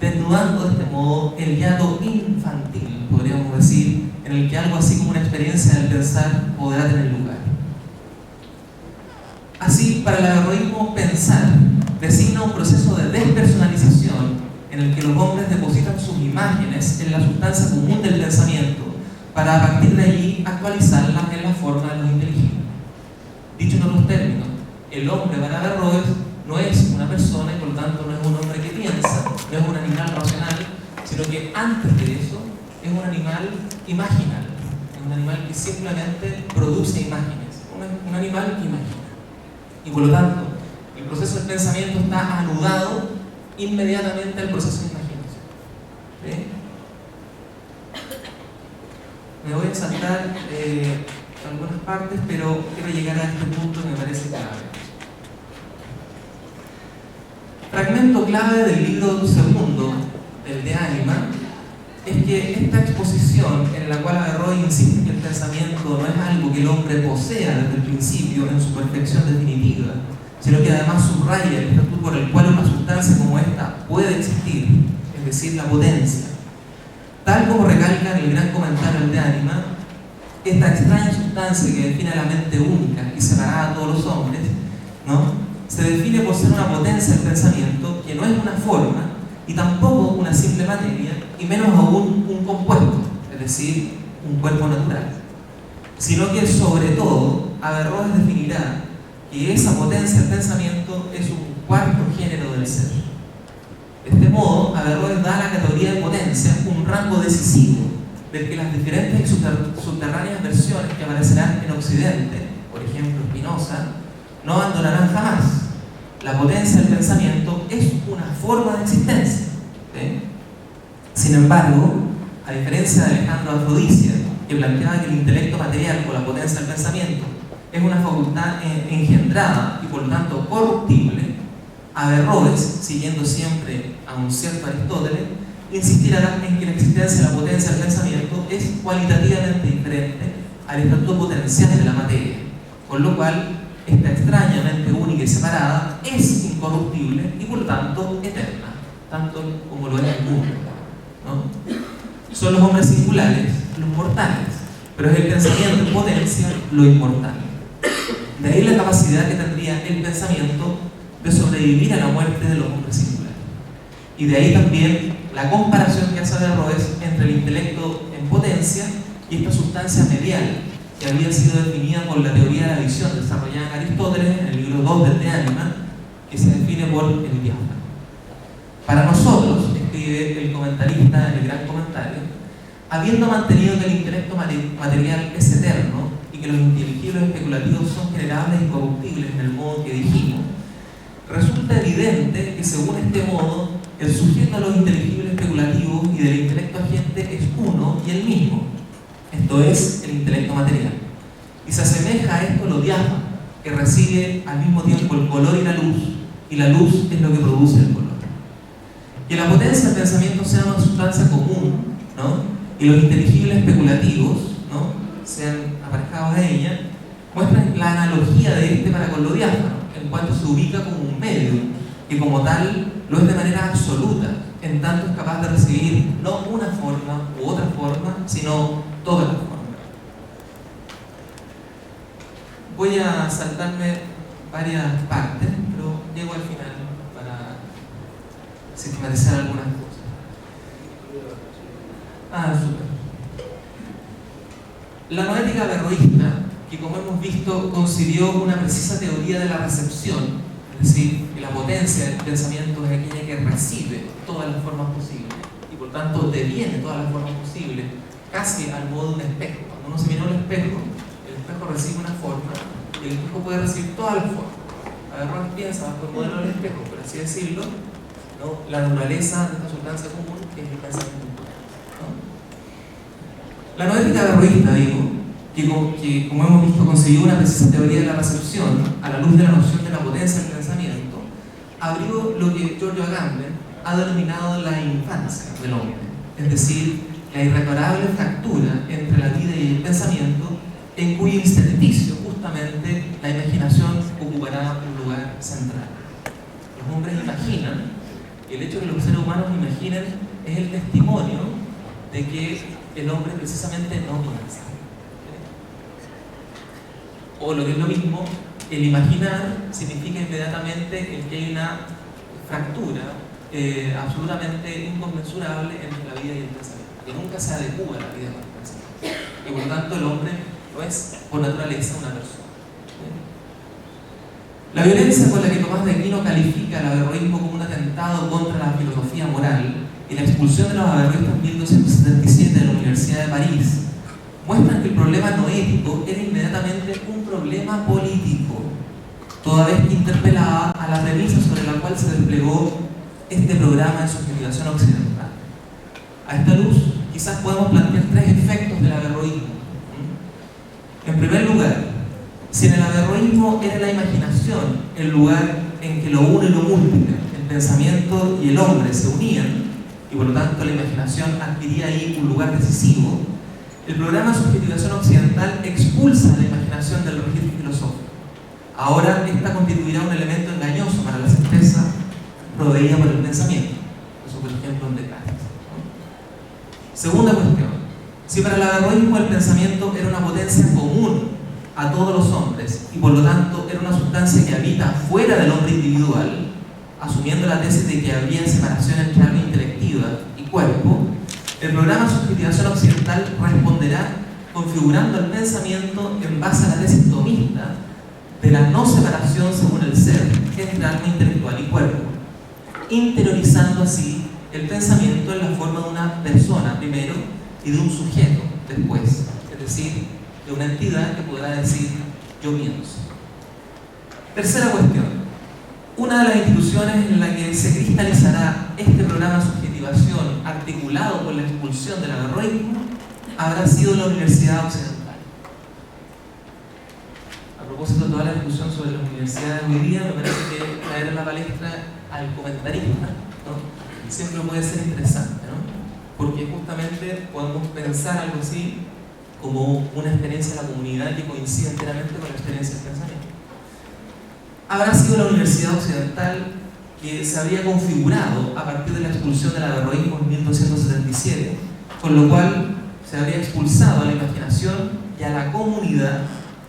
desnudando de este modo el hiato infantil, podríamos decir, en el que algo así como una experiencia del pensar podrá tener lugar. Así, para el averroísmo, pensar designa un proceso de despersonalización en el que los hombres depositan sus imágenes en la sustancia común del pensamiento para a partir de allí actualizarlas en la forma de los inteligibles. Dicho en otros términos, el hombre para Averroes no es una persona y por lo tanto no es un hombre que piensa, no es un animal racional, sino que antes de eso es un animal imaginal, es un animal que simplemente produce imágenes, un animal que imagina. Y por lo tanto, el proceso del pensamiento está anudado inmediatamente al proceso de imaginación. ¿Sí? Me voy a saltar algunas partes, pero quiero llegar a este punto que me parece clave. Fragmento clave del libro segundo, del De Anima, es que esta exposición en la cual Averroes insiste que el pensamiento no es algo que el hombre posea desde el principio en su perfección definitiva, sino que además subraya el estatuto por el cual una sustancia como esta puede existir, es decir, la potencia. Tal como recalca en el gran comentario del De Anima, esta extraña sustancia que define a la mente única y separada a todos los hombres, ¿no?, se define por ser una potencia del pensamiento que no es una forma y tampoco una simple materia, y menos aún un compuesto, es decir, un cuerpo natural, sino que sobre todo Averroes definirá que esa potencia del pensamiento es un cuarto género del ser. De este modo, Averroes da a la categoría de potencia un rango decisivo del que las diferentes y subterráneas versiones que aparecerán en Occidente, por ejemplo Spinoza, no abandonarán jamás. La potencia del pensamiento es una forma de existencia. ¿Sí? Sin embargo, a diferencia de Alejandro Afrodisia, que planteaba que el intelecto material o la potencia del pensamiento es una facultad engendrada y por lo tanto corruptible, Averroes, siguiendo siempre a un cierto Aristóteles, insistirá en que la existencia de la potencia del pensamiento es cualitativamente diferente al estatuto potencial de la materia, con lo cual esta extrañamente única y separada es incorruptible y por lo tanto eterna, tanto como lo es el mundo, ¿no? Son los hombres singulares, los mortales, pero es el pensamiento en potencia lo inmortal. De ahí la capacidad que tendría el pensamiento de sobrevivir a la muerte de los hombres singulares. Y de ahí también la comparación que hace Averroes entre el intelecto en potencia y esta sustancia medial que había sido definida por la teoría de la visión desarrollada en Aristóteles en el libro 2 del De Anima, que se define por el diáfano. Para nosotros, escribe el comentarista en el gran comentario, habiendo mantenido que el intelecto material es eterno y que los inteligibles especulativos son generables y corruptibles en el modo que dijimos, resulta evidente que según este modo, el sujeto de los inteligibles especulativos y del intelecto agente es uno y el mismo. Esto es el intelecto material. Y se asemeja a esto lo diáfano, que recibe al mismo tiempo el color y la luz es lo que produce el color. Que la potencia del pensamiento sea una sustancia común, ¿no? Y los inteligibles especulativos, ¿no?, sean aparejados a ella, muestran la analogía de este para con lo diáfano, en cuanto se ubica como un medio, que como tal lo es de manera absoluta, en tanto es capaz de recibir no una forma u otra forma, sino todas las formas. Voy a saltarme varias partes, pero llego al final para sistematizar algunas cosas. Súper. La noética averroísta, que como hemos visto concibió una precisa teoría de la recepción, es decir, que la potencia del pensamiento es aquella que recibe todas las formas posibles y por tanto deviene todas las formas posibles, casi al modo de un espejo. Cuando uno se mira al espejo, el espejo recibe una forma y el espejo puede recibir todas las formas. Averroes piensa bajo el modelo del espejo, por así decirlo, ¿no?, la naturaleza de esta sustancia común que es el pensamiento, ¿no? La noética averroísta, digo, que como hemos visto consiguió una precisa teoría de la recepción a la luz de la noción de la potencia del pensamiento, abrió lo que Giorgio Agamben ha denominado la infancia del hombre, es decir, la irreparable fractura entre la vida y el pensamiento, en cuyo intersticio justamente la imaginación ocupará un lugar central. Los hombres imaginan, y el hecho de que los seres humanos imaginen es el testimonio de que el hombre precisamente no piensa. O lo que es lo mismo, el imaginar significa inmediatamente el que hay una fractura absolutamente inconmensurable entre la vida y el pensamiento, que nunca se adecua a la vida con el pensamiento. Y por tanto el hombre no es por naturaleza una persona. La violencia con la que Tomás de Aquino califica el averroísmo como un atentado contra la filosofía moral y la expulsión de los averroístas en 1277 de la Universidad de París muestran que el problema no ético era inmediatamente un problema político, toda vez que interpelaba a la premisa sobre la cual se desplegó este programa de subjetivación occidental. A esta luz, quizás podemos plantear tres efectos del averroísmo. En primer lugar, si en el averroísmo era la imaginación el lugar en que lo uno y lo múltiple, el pensamiento y el hombre se unían, y por lo tanto la imaginación adquiría ahí un lugar decisivo, el programa de subjetivación occidental expulsa la imaginación del registro filosófico. Ahora esta constituirá un elemento engañoso para la certeza proveída por el pensamiento. Eso, por ejemplo, en Descartes, ¿no? Segunda cuestión. Si para el averroísmo el pensamiento era una potencia común a todos los hombres y por lo tanto era una sustancia que habita fuera del hombre individual, asumiendo la tesis de que habría separación entre alma intelectiva y cuerpo, el programa de subjetivación occidental responderá configurando el pensamiento en base a la tesis tomista de la no separación según el ser entre alma intelectual y cuerpo, interiorizando así el pensamiento en la forma de una persona primero y de un sujeto después, es decir, de una entidad que podrá decir yo pienso. Tercera cuestión. Una de las instituciones en la que se cristalizará este programa de subjetivación articulado con la expulsión del averroísmo habrá sido la Universidad Occidental. A propósito de toda la discusión sobre las universidades hoy día, me parece que traer a la palestra al comentarista, ¿no?, siempre puede ser interesante, ¿no?, porque justamente podemos pensar algo así como una experiencia de la comunidad que coincide enteramente con la experiencia del pensamiento. Habrá sido la Universidad Occidental que se habría configurado a partir de la expulsión del averroísmo en 1277, con lo cual se habría expulsado a la imaginación y a la comunidad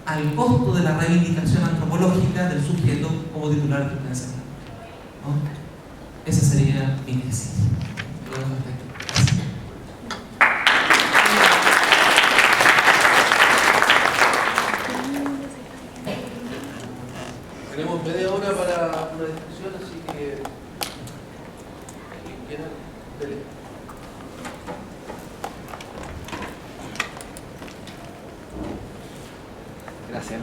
al costo de la reivindicación antropológica del sujeto como titular del pensamiento, ¿no? Esa sería mi tesis. Lo dejo hasta aquí. Tenemos media hora para una discusión, así que quien quiera, dele. Gracias.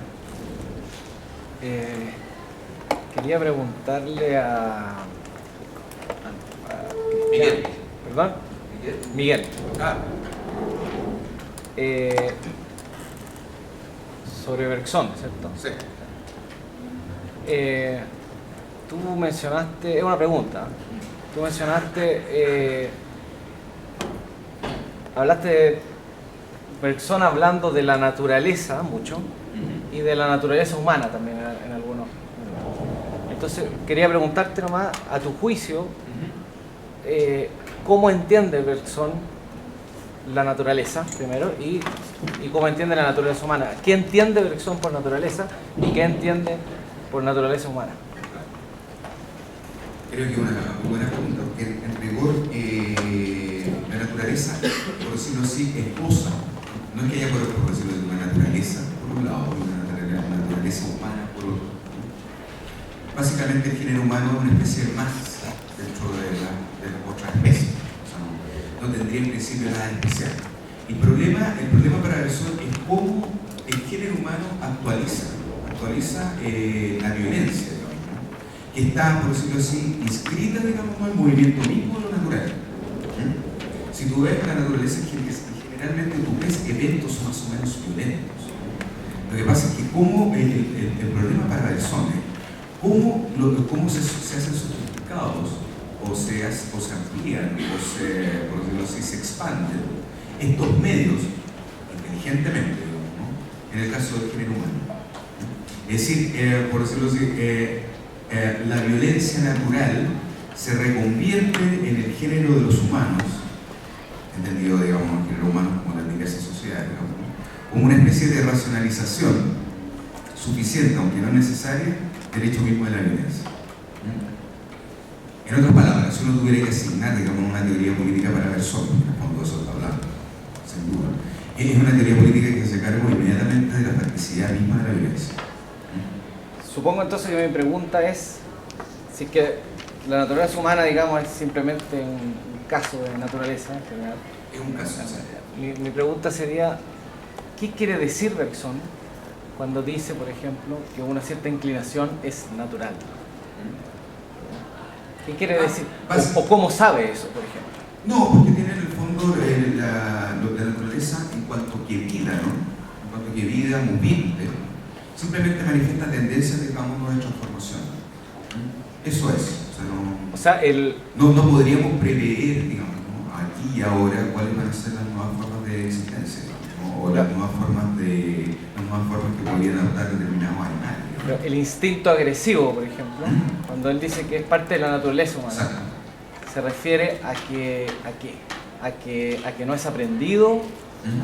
Quería preguntarle a Miguel. ¿Perdón? Miguel. Ah, Sobre Bergson, ¿cierto? sí. tú mencionaste, es una pregunta, tú mencionaste, hablaste de Bergson hablando de la naturaleza mucho y de la naturaleza humana también en algunos. Entonces quería preguntarte nomás, a tu juicio, ¿cómo entiende Bergson la naturaleza primero y cómo entiende la naturaleza humana? ¿Qué entiende Bergson por naturaleza y qué entiende por naturaleza humana? Creo que es una buena pregunta, porque en rigor la naturaleza, por decirlo así, esposa. No es que haya, por decirlo así, una naturaleza por un lado y una naturaleza humana por otro. Básicamente el género humano es una especie más dentro de las otras especies. O sea, no tendría en principio nada especial. El problema para Bergson es cómo el género humano actualiza la violencia, digamos, ¿no? Que está, por decirlo así, inscrita, digamos, en el movimiento mismo de lo natural. Si tú ves la naturaleza, generalmente tú ves eventos más o menos violentos. Lo que pasa es que como el problema para Bergson es cómo se hacen sofisticados o se amplían o por decirlo así, se expanden estos medios inteligentemente, digamos, ¿no? En el caso del género humano. Es decir, por decirlo así, la violencia natural se reconvierte en el género de los humanos, entendido, digamos, el género humano como las diversas sociedades, digamos, ¿no? Como una especie de racionalización suficiente, aunque no necesaria, del hecho mismo de la violencia. En otras palabras, si uno tuviera que asignar, digamos, una teoría política para Bergson, en el fondo eso está hablando, sin duda, es una teoría política que se carga inmediatamente de la practicidad misma de la violencia. Supongo entonces que mi pregunta es si es que la naturaleza humana, digamos, es simplemente un caso de naturaleza en general. Es un caso. Mi pregunta sería, ¿qué quiere decir Bergson cuando dice, por ejemplo, que una cierta inclinación es natural? ¿Qué quiere decir? ¿O cómo sabe eso, por ejemplo? No, porque tiene en el fondo la naturaleza en cuanto que vida, ¿no? En cuanto que vida movible, simplemente manifiesta tendencias, digamos, de transformación. Eso es. O sea, no podríamos prever, digamos, ¿no? Aquí y ahora cuáles van a ser las nuevas formas de existencia, ¿no? O las nuevas formas que podrían adoptar determinados animales. Pero el instinto agresivo, por ejemplo, cuando él dice que es parte de la naturaleza humana, exacto, se refiere a que no es aprendido,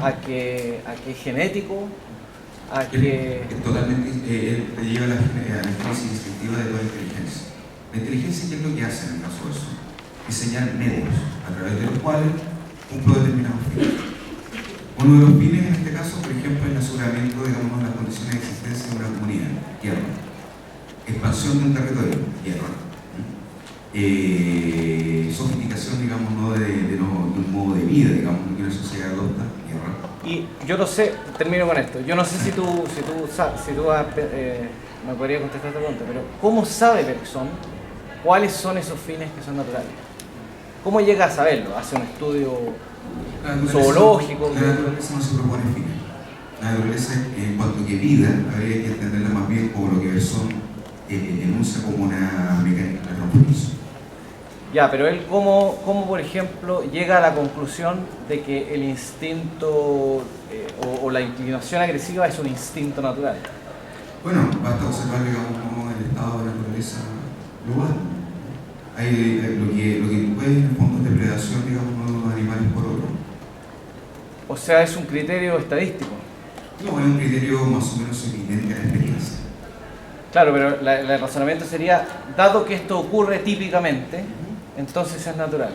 a que es genético, a que... Totalmente te lleva a la crisis instintiva de toda la inteligencia. La inteligencia, ¿qué es lo que hace en el caso de eso? Diseñar medios a través de los cuales cumplo determinados fines. Uno de los fines en este caso, por ejemplo, es el aseguramiento, digamos, de las condiciones de existencia de una comunidad, tierra. Expansión de un territorio, tierra. Sofisticación, digamos, ¿no? de un modo de vida, digamos, que una sociedad adopta, tierra. Y yo no sé, termino con esto, yo no sé si tú me podrías contestar esta pregunta, pero ¿cómo sabe Bergson cuáles son esos fines que son naturales? ¿Cómo llega a saberlo? ¿Hace un estudio zoológico? La naturaleza no se propone fines. La naturaleza, en cuanto que vida, habría que entenderla más bien como lo que Bergson enuncia como una mecánica de transformación. Ya, pero él ¿cómo, por ejemplo, llega a la conclusión de que el instinto o la inclinación agresiva es un instinto natural? Bueno, basta observar, digamos, cómo el estado de la naturaleza global. Hay lo que puede en el fondo es depredación, digamos, de unos animales por otros. O sea, es un criterio estadístico. No, es un criterio más o menos evidente a la experiencia. Claro, pero el razonamiento sería, dado que esto ocurre típicamente, entonces es natural.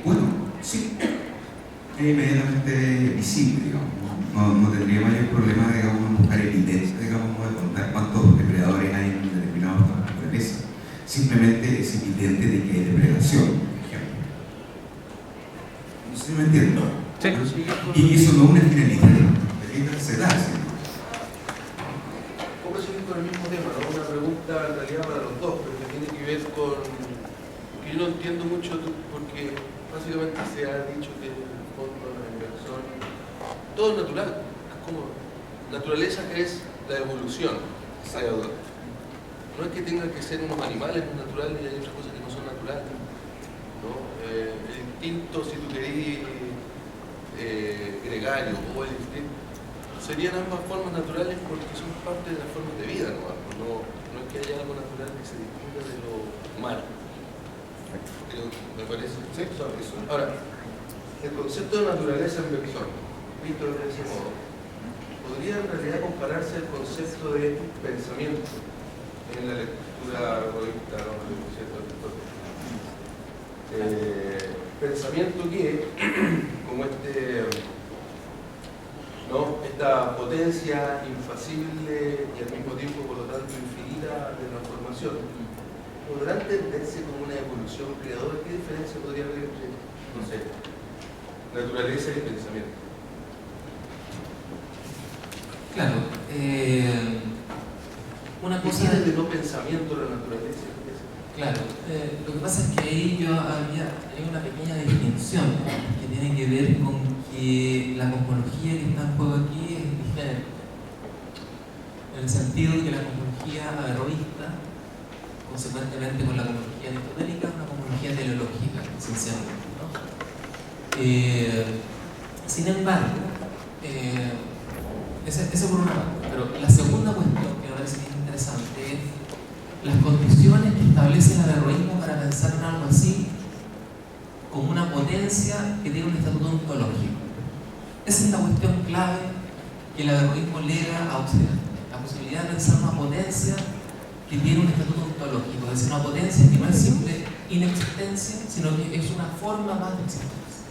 Bueno, sí. Es inmediatamente visible, digamos. No tendría mayor problema, digamos, en buscar evidencia, digamos, de contar cuántos depredadores hay en determinados naturaleza. Simplemente es evidente de que hay depredación, por ejemplo. No sé si me entiendo. Sí. Y eso no es una finalidad. Se da, ¿sí? Vamos a seguir con el mismo tema, ¿no? Una pregunta en realidad para los dos, pero que tiene que ver con... que yo no entiendo mucho, porque básicamente se ha dicho que en el fondo de la inversión todo es natural, es como naturaleza que es la evolución, no es que tengan que ser unos animales naturales y hay otras cosas que no son naturales, ¿no? El instinto, si tú querís, gregario o el instinto, serían ambas formas naturales porque son parte de las formas de vida, ¿no? No es que haya algo natural que se distinga de lo humano. Me parece. ¿Sí? Eso. Ahora, el concepto de naturaleza en Bergson, visto de ese modo, podría en realidad compararse al concepto de pensamiento en la lectura revista, ¿no? Pensamiento que, como esta potencia infasible y al mismo tiempo, por lo tanto, infinita de transformación, ¿podrá entenderse como una evolución creadora? ¿Qué diferencia podría haber entre, no sé, naturaleza y pensamiento? Claro, una ¿Qué cosa... tiene de no pensamiento la naturaleza? Claro, lo que pasa es que ahí hay una pequeña distinción, ¿no? Que tiene que ver con que la cosmología que está en juego aquí es diferente, en el sentido de que la cosmología averroísta, consecuentemente con la cosmología aristotélica, es una cosmología teleológica, esencialmente, ¿no? Sin embargo, ese por una parte, pero la segunda cuestión que me parece que es interesante es las condiciones que establece el averroísmo para pensar en algo así como una potencia que tiene un estatuto ontológico. Esa es la cuestión clave que el averroísmo lega a Occidente, la posibilidad de pensar una potencia que tiene un estatuto ontológico, es decir, una potencia que no es simple inexistencia, sino que es una forma más de existencia.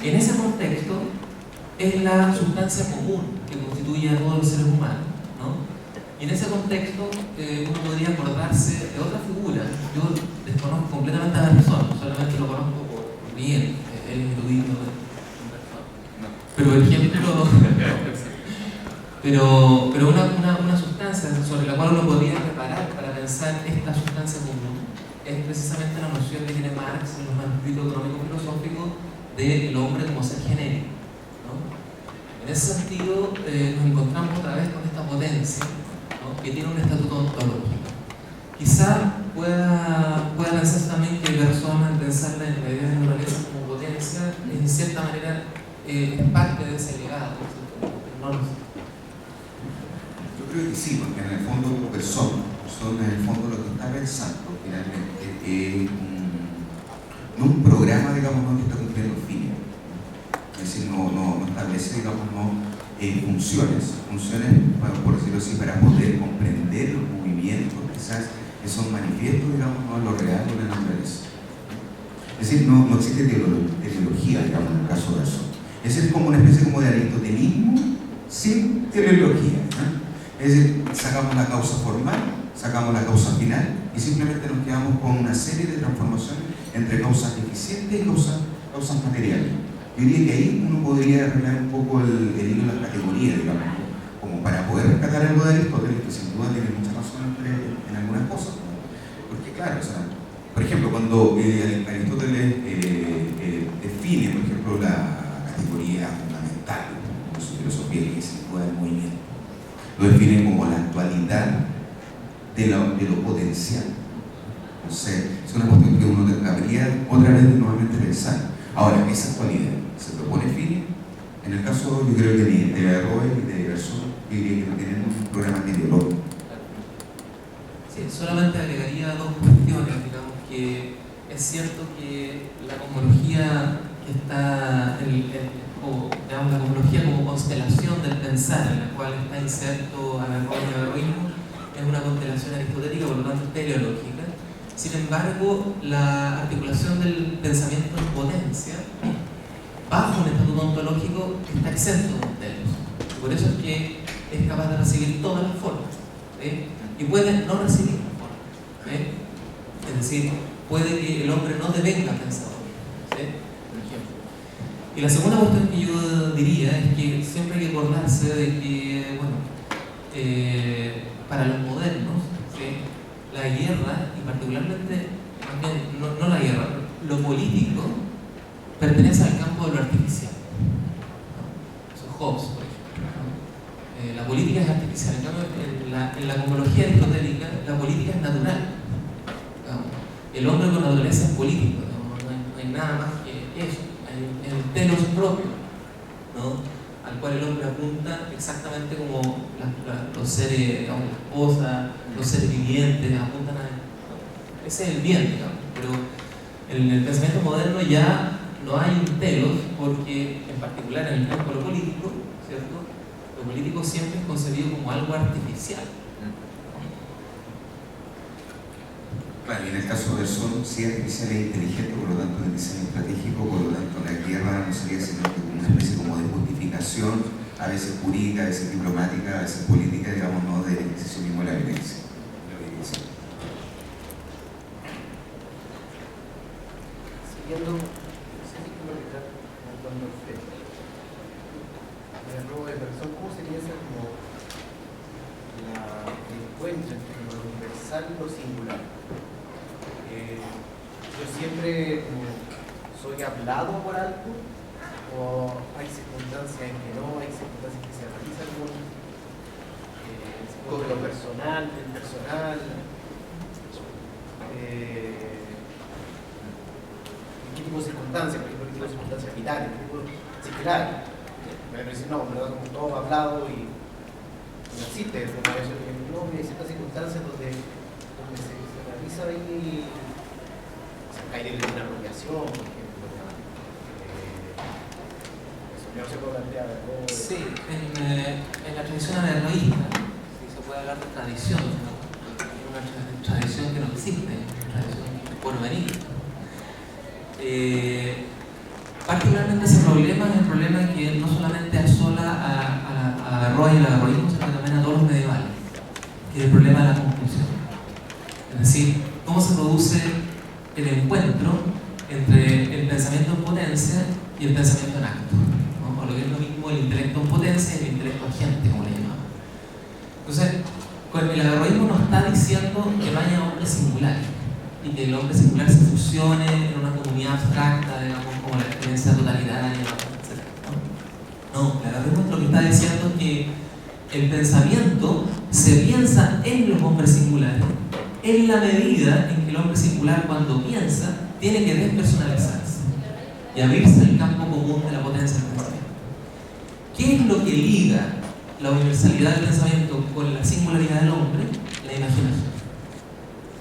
En ese contexto es la sustancia común que constituye a todos los seres humanos, ¿no? Y en ese contexto uno podría acordarse de otra figura. Yo desconozco completamente a Bergson, solamente lo conozco por bien, él es erudito de Bergson. Pero por ejemplo, pero una sustancia sobre la cual uno podría reparar para pensar esta sustancia común es precisamente la noción que tiene Marx en los manuscritos económico-filosóficos del hombre como ser genérico, ¿no? En ese sentido nos encontramos otra vez con esta potencia, ¿no? Que tiene un estatuto ontológico. Quizá pueda pensarse también que Bergson, al pensar en la idea de naturaleza como potencia, en cierta manera es parte de ese legado, no lo sé. Yo creo que sí, porque en el fondo Bergson en el fondo lo que está pensando finalmente es no un programa, digamos, no que está cumpliendo fines. Es decir, no establece, digamos, funciones, por decirlo así, para poder comprender los movimientos quizás que son manifiestos, digamos, en lo real de la naturaleza. Es decir, no existe teleología, digamos, en el caso de eso. Es como una especie como de aristotelismo sin teleología, ¿no? Es decir, sacamos la causa formal, sacamos la causa final y simplemente nos quedamos con una serie de transformaciones entre causas eficientes y causas materiales. Yo diría que ahí uno podría arreglar un poco el hilo de las categorías, digamos, como para poder rescatar algo de Aristóteles, que sin duda tiene mucha razón en algunas cosas. Porque claro, o sea, por ejemplo, cuando Aristóteles define, por ejemplo, la categoría fundamental de su filosofía, que es sin duda el movimiento, lo define como la actualidad de lo potencial. Entonces, es una cuestión que uno debería otra vez nuevamente pensar. Ahora, esa actualidad se propone fines. En el caso, yo creo que de Averroes y de Bergson, diría que no tenemos un programa ideológico. Sí, solamente agregaría dos cuestiones. Digamos que es cierto que la cosmología que está, o digamos la cosmología como constelación del pensar, en la cual está inserto Averroes y averroísmo, es una constelación aristotélica, por lo tanto teleológica. Sin embargo, la articulación del pensamiento en potencia, bajo un estatuto ontológico, está exento de telos. Por eso es que es capaz de recibir todas las formas, ¿sí? Y puede no recibir las formas, ¿sí? Es decir, puede que el hombre no devenga pensador, ¿sí? Por ejemplo. Y la segunda cuestión que yo diría es que siempre hay que acordarse de que, bueno, para los modernos, ¿sí? La guerra, y particularmente, no la guerra, lo político, pertenece al campo de lo artificial, ¿no? Eso es Hobbes, por ejemplo, ¿no? La la política es artificial. En cambio, en la cosmología aristotélica, la política es natural. Digamos. El hombre con naturaleza es político, no hay nada más que eso. Hay el telos propio, ¿no? Al cual el hombre apunta exactamente como los seres, digamos, la esposa, los seres vivientes apuntan a él. ¿No? Ese es el bien, digamos. Pero en el pensamiento moderno ya no hay un telos, porque en particular en el campo de lo político, ¿cierto? Lo político siempre es concebido como algo artificial. Claro, y en el caso del Sol, sí es artificial e inteligente, por lo tanto, en el diseño estratégico, por lo tanto, la guerra no sería sino que una especie como de justificación, a veces jurídica, a veces diplomática, a veces política, digamos, no del ejercicio mismo de la violencia. Siguiendo, no sé si quiero agregar cuando usted, el robo de persona, ¿cómo sería esa como el encuentro entre lo universal y lo singular? Yo siempre soy hablado por algo, o hay circunstancias en que no, hay circunstancias que se realizan con lo personal, el personal. ¿Qué tipo de circunstancias? Por ejemplo, ¿qué tipo de circunstancias vitales? ¿Qué tipo de singulares? Me dicen, no, en verdad, como todo hablado y no existe eso. No, hay ciertas circunstancias donde se realiza ahí. Hay de una apropiación, por ejemplo. Eso no se puede plantear. Sí, en la tradición averroísta, si se puede hablar de tradición, ¿no? Una tradición que no existe, una tradición por venir. Particularmente ese problema es el problema que no solamente asola a Averroes y al averroísmo, sino también a todos los medievales, que es el problema de la conclusión. Es decir, cómo se produce el encuentro entre el pensamiento en potencia y el pensamiento en acto, ¿no? O lo que es lo mismo el intelecto en potencia y el intelecto agente, como le llamamos. Entonces, el averroísmo nos está diciendo que no haya hombres singulares y que el hombre singular se fusione en una comunidad abstracta, digamos, como la experiencia totalitaria, etc. No, el averroísmo lo que está diciendo es que el pensamiento se piensa en los hombres singulares en la medida en que el hombre singular, cuando piensa, tiene que despersonalizarse y abrirse al campo común de la potencia del pensamiento. ¿Qué es lo que liga la universalidad del pensamiento con la singularidad del hombre? La imaginación.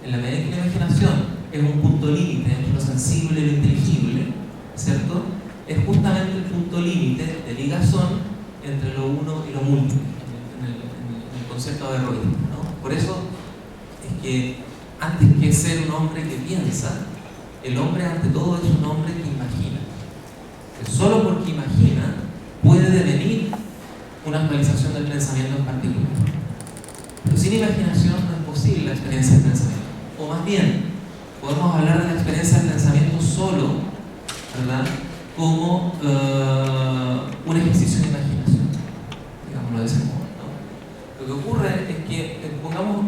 En la medida en que la imaginación es un punto límite entre lo sensible y lo inteligible, ¿cierto? Es justamente el punto límite de ligazón entre lo uno y lo múltiple, en el concepto averroísta, ¿no? Por eso es que antes que ser un hombre que piensa, el hombre ante todo es un hombre que imagina. Que solo porque imagina puede devenir una actualización del pensamiento en particular. Pero sin imaginación no es posible la experiencia del pensamiento. O más bien, podemos hablar de la experiencia del pensamiento solo, ¿verdad?, como un ejercicio de imaginación, digámoslo de ese modo, ¿no? Lo que ocurre es que, pongamos,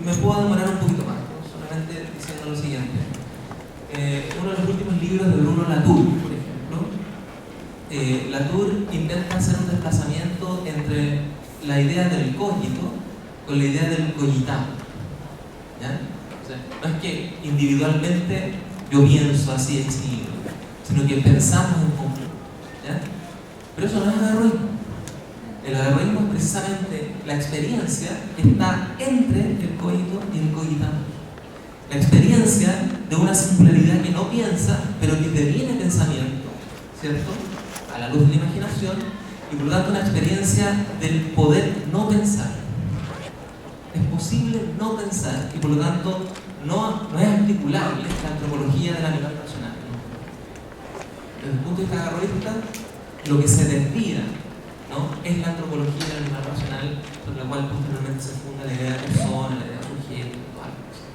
me puedo demorar un poquito más, ¿no? Solamente diciendo lo siguiente. Uno de los últimos libros de Bruno Latour, por ejemplo, Latour intenta hacer un desplazamiento entre la idea del cogito con la idea del cogitado. ¿Ya? O sea, no es que individualmente yo pienso así en sí, sino que pensamos en conjunto. ¿Ya? Pero eso no es averroísmo. El averroísmo es precisamente la experiencia que está entre el cogito y el cogitado. La experiencia de una singularidad que no piensa, pero que deviene pensamiento, ¿cierto?, a la luz de la imaginación, y por lo tanto una experiencia del poder no pensar. Es posible no pensar y por lo tanto no es articulable la antropología del animal racional. Desde el punto de vista averroísta, lo que se desvía, ¿no?, es la antropología del animal racional, sobre la cual posteriormente se funda la idea de persona, la idea de sujeto, todas las cosas.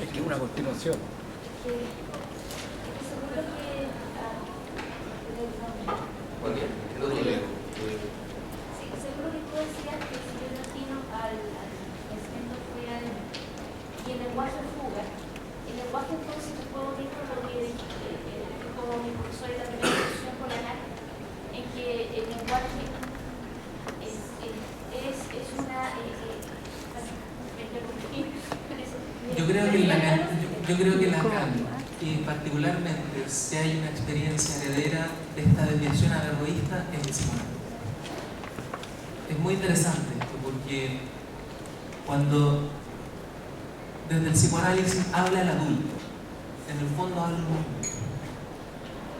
Aquí una continuación. Bueno, el otro leo. Sí, seguro que tú decías que si yo latino al pensamiento real y el lenguaje fuga, el lenguaje entonces es juego mismo porque como mi profesor creo que Lacan, y particularmente si hay una experiencia heredera de esta desviación averroísta, es el psicoanálisis. Es muy interesante esto porque cuando desde el psicoanálisis habla el adulto, en el fondo habla un niño.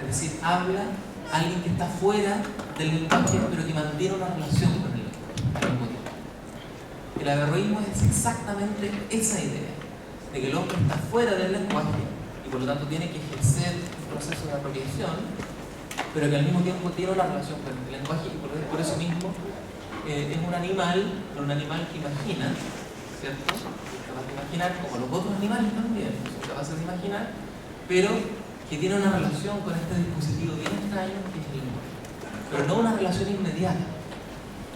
Es decir, habla alguien que está fuera del lenguaje pero que mantiene una relación con el lenguaje. El averroísmo es exactamente esa idea, de que el hombre está fuera del lenguaje y por lo tanto tiene que ejercer un proceso de apropiación, pero que al mismo tiempo tiene una relación con el lenguaje y por eso mismo es un animal, pero un animal que imagina, ¿cierto? Es capaz de imaginar, como los otros animales también, son capaces de imaginar, pero que tiene una relación con este dispositivo bien extraño que es el lenguaje, pero no una relación inmediata,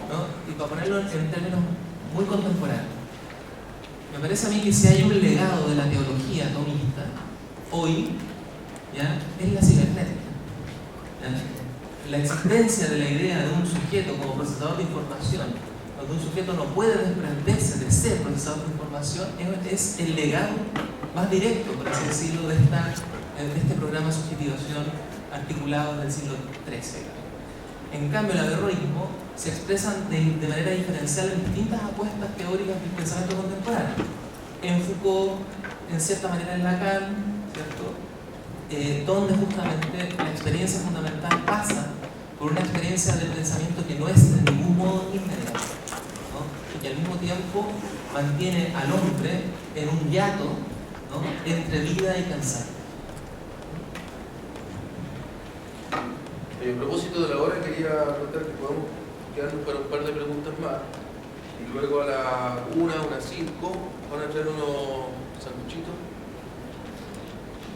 ¿no? Y para ponerlo en términos muy contemporáneo. Me parece a mí que si hay un legado de la teología tomista hoy, ¿ya?, es la cibernética. ¿Ya? La existencia de la idea de un sujeto como procesador de información, donde un sujeto no puede desprenderse de ser procesador de información, es el legado más directo, por así decirlo, de este programa de subjetivación articulado del siglo XIII. En cambio, el averroísmo se expresan de manera diferencial en distintas apuestas teóricas del pensamiento contemporáneo. En Foucault, en cierta manera en Lacan, ¿cierto? Donde justamente la experiencia fundamental pasa por una experiencia del pensamiento que no es de ningún modo inmediata, ¿no? Y que al mismo tiempo mantiene al hombre en un hiato, ¿no?, entre vida y pensar. A propósito de la hora, quería contar que podemos quedarnos para un par de preguntas más. Y luego a la 1, a las 5, van a traer unos sanguchitos.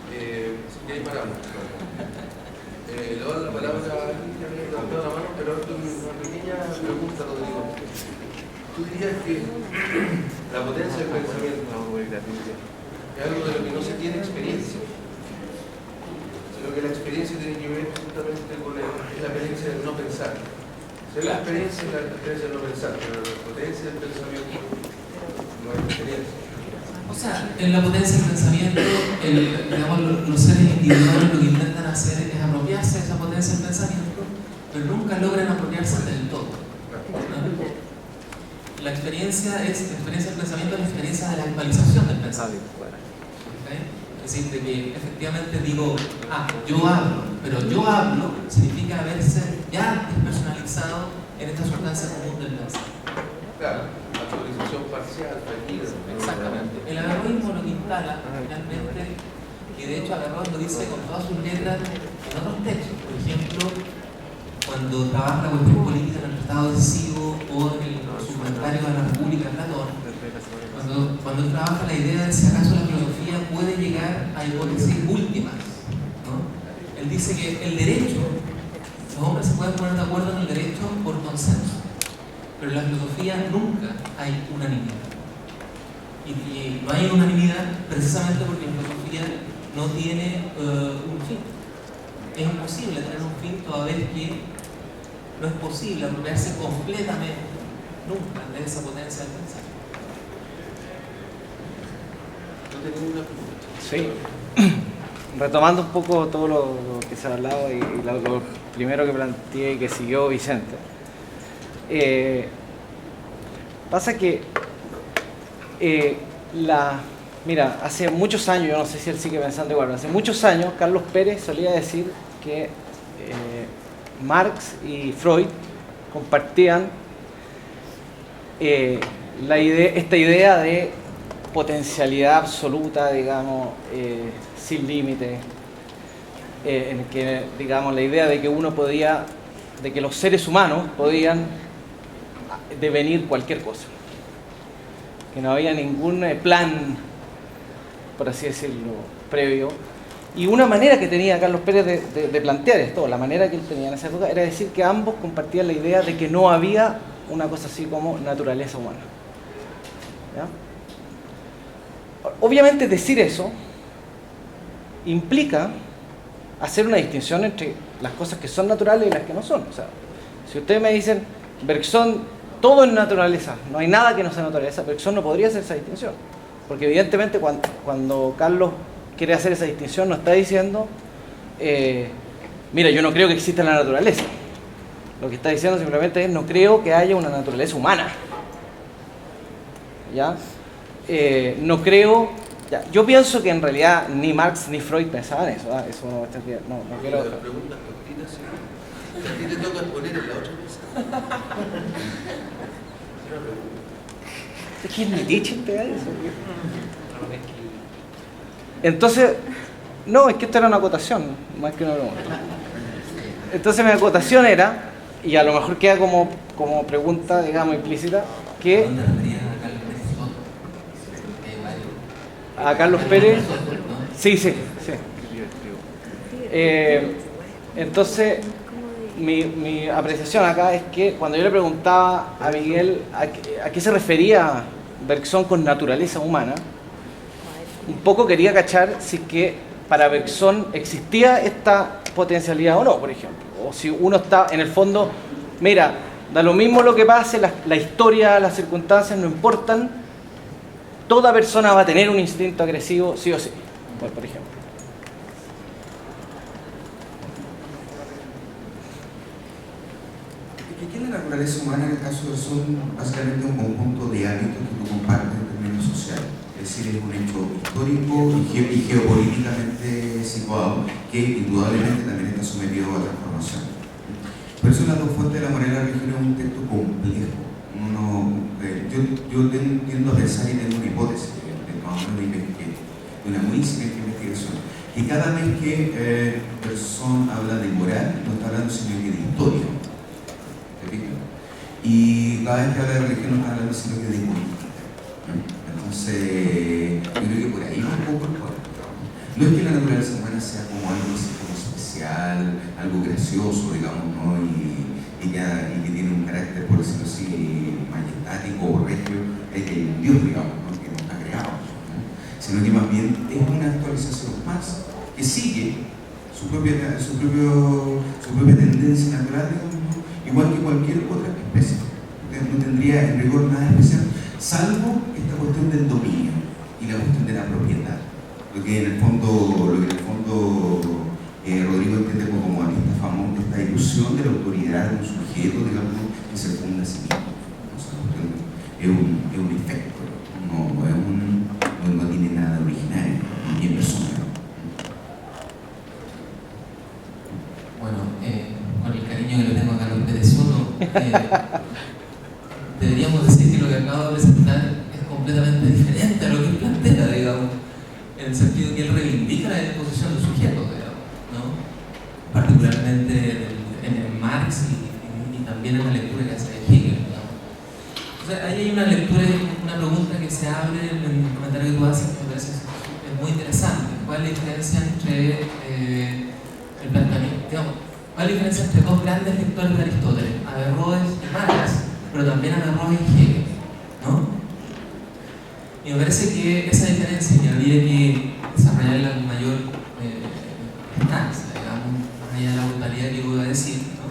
Si queréis, paramos. Le doy la palabra a alguien que había levantado la mano, pero una pequeña pregunta, Rodrigo. ¿Tú dirías que la potencia del pensamiento es algo de lo que no se tiene experiencia? Sino que la experiencia tiene que ver justamente con la experiencia de no pensar. Si hay la experiencia es la experiencia de no pensar, pero la potencia del pensamiento no hay experiencia. O sea, en la potencia del pensamiento, digamos, los seres individuales lo que intentan hacer es apropiarse de esa potencia del pensamiento, pero nunca logran apropiarse del todo, ¿no? La experiencia del pensamiento es la experiencia de la actualización del pensamiento. ¿Okay? Es decir, de que efectivamente digo, yo hablo, pero yo hablo significa haberse ya despersonalizado en esta sustancia común del pensamiento. Claro, la actualización parcial, tranquila. Exactamente. El averroísmo lo que instala finalmente, y de hecho Averroes lo dice con todas sus letras en otros textos, por ejemplo, cuando trabaja la cuestión política en el tratado decisivo o en su comentario a la República de Platón, cuando él trabaja la idea de si acaso la filosofía puede llegar a hipótesis últimas, ¿no? Él dice que el derecho, los hombres se pueden poner de acuerdo en el derecho por consenso, pero en la filosofía nunca hay unanimidad. Y no hay unanimidad precisamente porque la filosofía no tiene un fin. Es imposible tener un fin toda vez que no es posible apropiarse completamente nunca de esa potencia del pensar. Sí. Retomando un poco todo lo que se ha hablado y lo primero que planteé y que siguió Vicente. Pasa que mira, hace muchos años, yo no sé si él sigue pensando igual, hace muchos años Carlos Pérez solía decir que Marx y Freud compartían esta idea de potencialidad absoluta, digamos, sin límite, en que, digamos, la idea de que de que los seres humanos podían devenir cualquier cosa, que no había ningún plan, por así decirlo, previo. Y una manera que tenía Carlos Pérez de plantear esto, la manera que él tenía en esa época, era decir que ambos compartían la idea de que no había una cosa así como naturaleza humana. ¿Ya? Obviamente decir eso implica hacer una distinción entre las cosas que son naturales y las que no son. O sea, si ustedes me dicen, Bergson, todo es naturaleza, no hay nada que no sea naturaleza, Bergson no podría hacer esa distinción. Porque evidentemente cuando Carlos quiere hacer esa distinción no está diciendo, mira, yo no creo que exista la naturaleza. Lo que está diciendo simplemente es, no creo que haya una naturaleza humana. ¿Ya? No creo... Ya, yo pienso que en realidad ni Marx ni Freud pensaban eso. Eso no quiero... La pregunta cortita, sí. A ti te toca poner en la otra mesa. Una pregunta. ¿Es que es Nietzsche pegar eso? Entonces, no, es que esto era una acotación, más que una pregunta. Entonces mi acotación era, y a lo mejor queda como pregunta, digamos, implícita, que ¿Dónde referías a Carlos Pérez? a Carlos Pérez... Sí. Entonces, mi apreciación acá es que cuando yo le preguntaba a Miguel a qué se refería Bergson con naturaleza humana, un poco quería cachar si es que para Bergson existía esta potencialidad o no, por ejemplo. O si uno está, en el fondo, mira, da lo mismo lo que pase, la historia, las circunstancias no importan, toda persona va a tener un instinto agresivo, sí o sí, por ejemplo. ¿Qué es la naturaleza humana en el caso de Bergson? Básicamente un conjunto de hábitos que tú compartes en términos sociales. Es decir, es un hecho histórico y geopolíticamente situado que indudablemente también está sometido a transformación. Por eso las dos fuentes de la moral y la religión es un texto complejo. Yo tiendo a pensar y tengo una hipótesis de una muy incipiente investigación, que cada vez que Bergson habla de moral no está hablando sino que de historia. ¿Te fijas? Y cada vez que habla de religión no está hablando sino que de política. Entonces, yo creo que por ahí va un poco el cuadro. No es que la naturaleza humana sea como algo así como especial, algo gracioso, digamos, ¿no? Y que tiene un carácter, por decirlo así, majestático o regio, es el Dios, digamos, ¿no? Que nos ha creado, ¿no? Sino que más bien es una actualización más que sigue su propia tendencia natural, digamos, ¿no? Igual que cualquier otra especie. No tendría en rigor nada especial, salvo esta cuestión del dominio y la cuestión de la propiedad. Lo que en el fondo Rodrigo entiende como esta famosa, esta ilusión de la autoridad de un sujeto, digamos, que se funda a sí mismo. O sea, es un efecto, no tiene nada original, ni en persona. Bueno, con el cariño que le tengo a Carlos Pérez Soto, deberíamos decir que lo que acabo de presentar es completamente diferente a lo que él plantea, digamos, en el sentido que él reivindica la disposición del sujeto, digamos, ¿no? Particularmente en el Marx y también en la lectura que hace de Hegel, digamos. Entonces, ahí hay una lectura, una pregunta que se abre en el comentario que tú haces, que me parece es muy interesante. ¿Cuál es la diferencia entre el planteamiento, digamos, cuál es la diferencia entre dos grandes lectores de Aristóteles, Averroes y Marx, pero también Averroes y Hegel, ¿no? Y me parece que esa diferencia, y habría que desarrollarla con mayor distancia, digamos, más allá de la brutalidad que voy a decir, ¿no?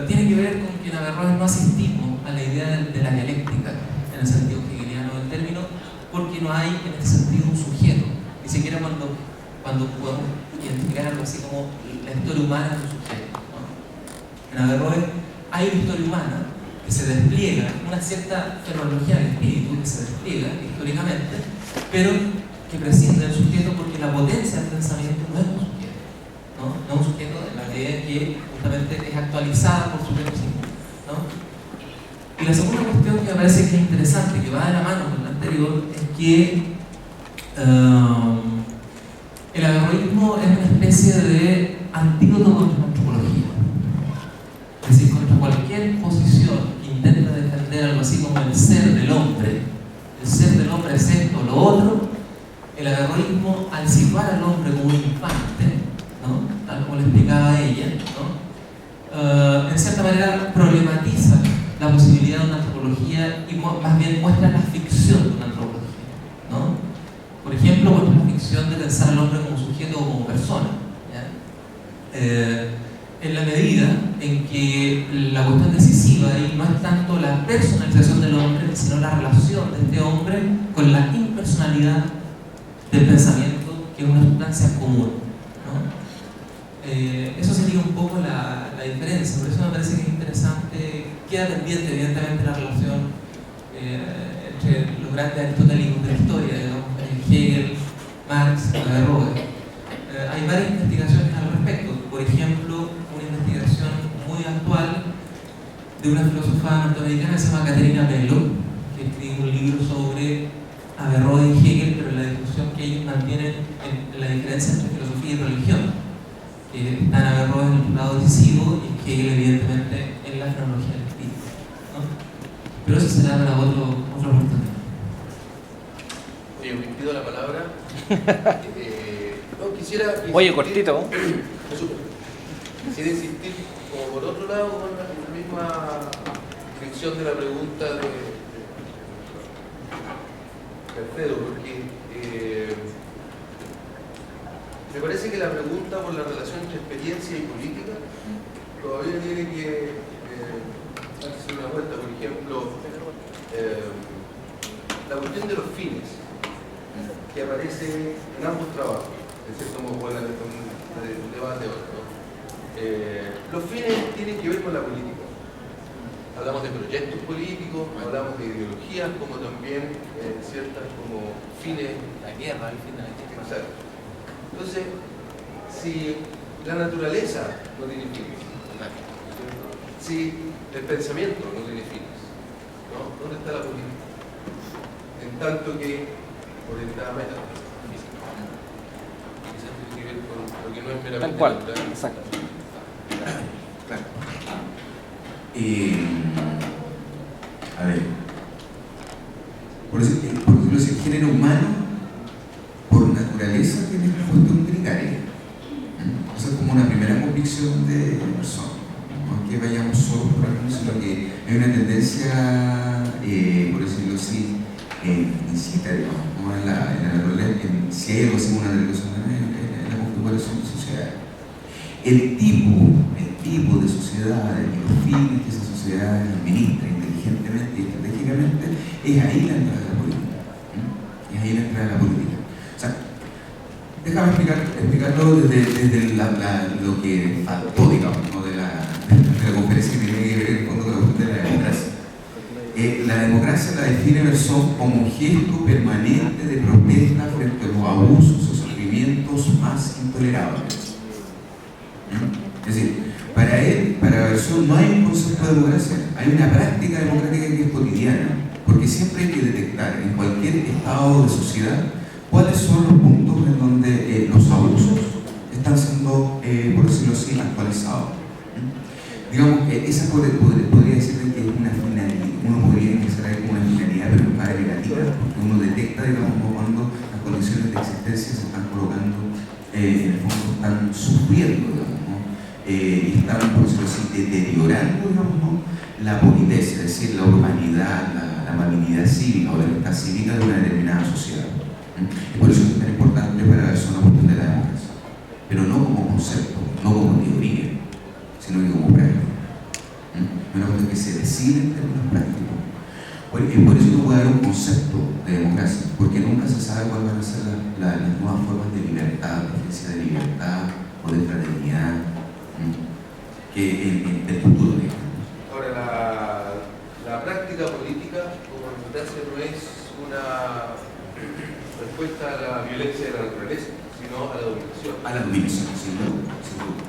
Tiene que ver con que en Averroes no asistimos a la idea de la dialéctica, en el sentido hegeliano del término, porque no hay en este sentido un sujeto, ni siquiera cuando podemos identificar algo así como la historia humana de un sujeto, ¿no? En Averroes hay una historia humana que se despliega, una cierta fenomenología del espíritu que se despliega históricamente, pero que prescinde del sujeto porque la potencia del pensamiento no es un sujeto, ¿no? No es un sujeto en la medida que justamente es actualizada por su propio signo, ¿no? Y la segunda cuestión que me parece que es interesante, que va de la mano con la anterior, es que el averroísmo es una especie de antídoto contra la antropología. Es decir, contra cualquier posición que intenta defender algo así como el ser del hombre es esto o lo otro, el averroísmo, al situar al hombre como un infante, ¿no? Tal como le explicaba ella, ¿no? En cierta manera problematiza la posibilidad de una antropología y más bien muestra la ficción de una antropología, ¿no? Por ejemplo, muestra la ficción de pensar al hombre como sujeto o como persona, ¿ya? en la medida en que la cuestión decisiva ahí no es tanto la personalización del hombre, sino la relación de este hombre con la impersonalidad del pensamiento, que es una sustancia común, ¿no? Eso sería un poco la diferencia. Por eso me parece que es interesante, queda pendiente evidentemente la relación entre los grandes aristotélicos de la historia, digamos, Hegel, Marx, Averroes. Hay varias investigaciones al respecto. Por ejemplo, una investigación muy actual de una filósofa norteamericana que se llama Catherine Bellow, que escribe un libro sobre Averroes y Hegel, pero la discusión que ellos mantienen en la diferencia entre filosofía y religión, que están Averroes en el lado decisivo y Hegel evidentemente en la fenomenología del espíritu, ¿no? Pero eso será para otra oportunidad. Oye, me pido la palabra. No, quisiera Oye, cortito. Quisiera insistir, como por otro lado, con la misma dirección de la pregunta de Alfredo, porque me parece que la pregunta por la relación entre experiencia y política todavía tiene que hacerse una vuelta. Por ejemplo, la cuestión de los fines, que aparece en ambos trabajos, en cierto modo, en el debate ahora, ¿no? Los fines tienen que ver con la política. Hablamos de proyectos políticos, hablamos de ideologías, como también ciertas como fines. La guerra, al final. Exacto. Entonces, si la naturaleza no tiene fines, si el pensamiento no tiene fines, ¿no? ¿Dónde está la política? En tanto que orientada a metafísica. Quizás tiene que ver con lo que no es meramente Tal cual, natural. exacto. Claro. A ver, por ejemplo, si el género humano, por naturaleza, tiene una cuestión gregaria. Esa es como una primera convicción de la persona. No es que vayamos solos por algo, sino que hay una tendencia, por decirlo así, incita, digamos, ¿no? en la naturaleza, si hay algo así, una relación en la configuración de sociedad. El tipo de sociedad y los fines que esa sociedad administra inteligentemente y estratégicamente, es ahí la entrada de la política. Es ahí la entrada de la política. O sea, déjame explicarlo desde lo que faltó, digamos, ¿no? de la conferencia que tiene que ver en el fondo con la cuestión de la democracia. La democracia la define Bersón como un gesto permanente de protesta frente a los abusos o sufrimientos más intolerables. Es decir, para Bersón no hay un concepto de democracia, hay una práctica democrática que es cotidiana, porque siempre hay que detectar en cualquier estado de sociedad cuáles son los puntos en donde los abusos están siendo, por decirlo así, actualizados. Digamos, esa podría decir que es una finalidad, uno podría empezar ahí como una finalidad, pero es para negativa, porque uno detecta, digamos, cuando las condiciones de existencia se están colocando, en el fondo están sufriendo, digamos, ¿no? Y están, por decirlo así, deteriorando, digamos, ¿no? la politez, es decir, la urbanidad, la amabilidad cívica o la libertad cívica de una determinada sociedad. Y por eso es tan importante para eso una cuestión de la democracia, pero no como concepto, no como teoría, sino que como práctica. Una cuestión que se decide en términos prácticos. Por eso no puede haber un concepto de democracia, porque nunca se sabe cuáles van a ser las nuevas formas de libertad, de ejercicio de libertad o de fraternidad, que el futuro, digamos. Ahora, la práctica política como democracia no es una respuesta a la violencia de la naturaleza, sino a la dominación. A la dominación, sin duda, sin duda.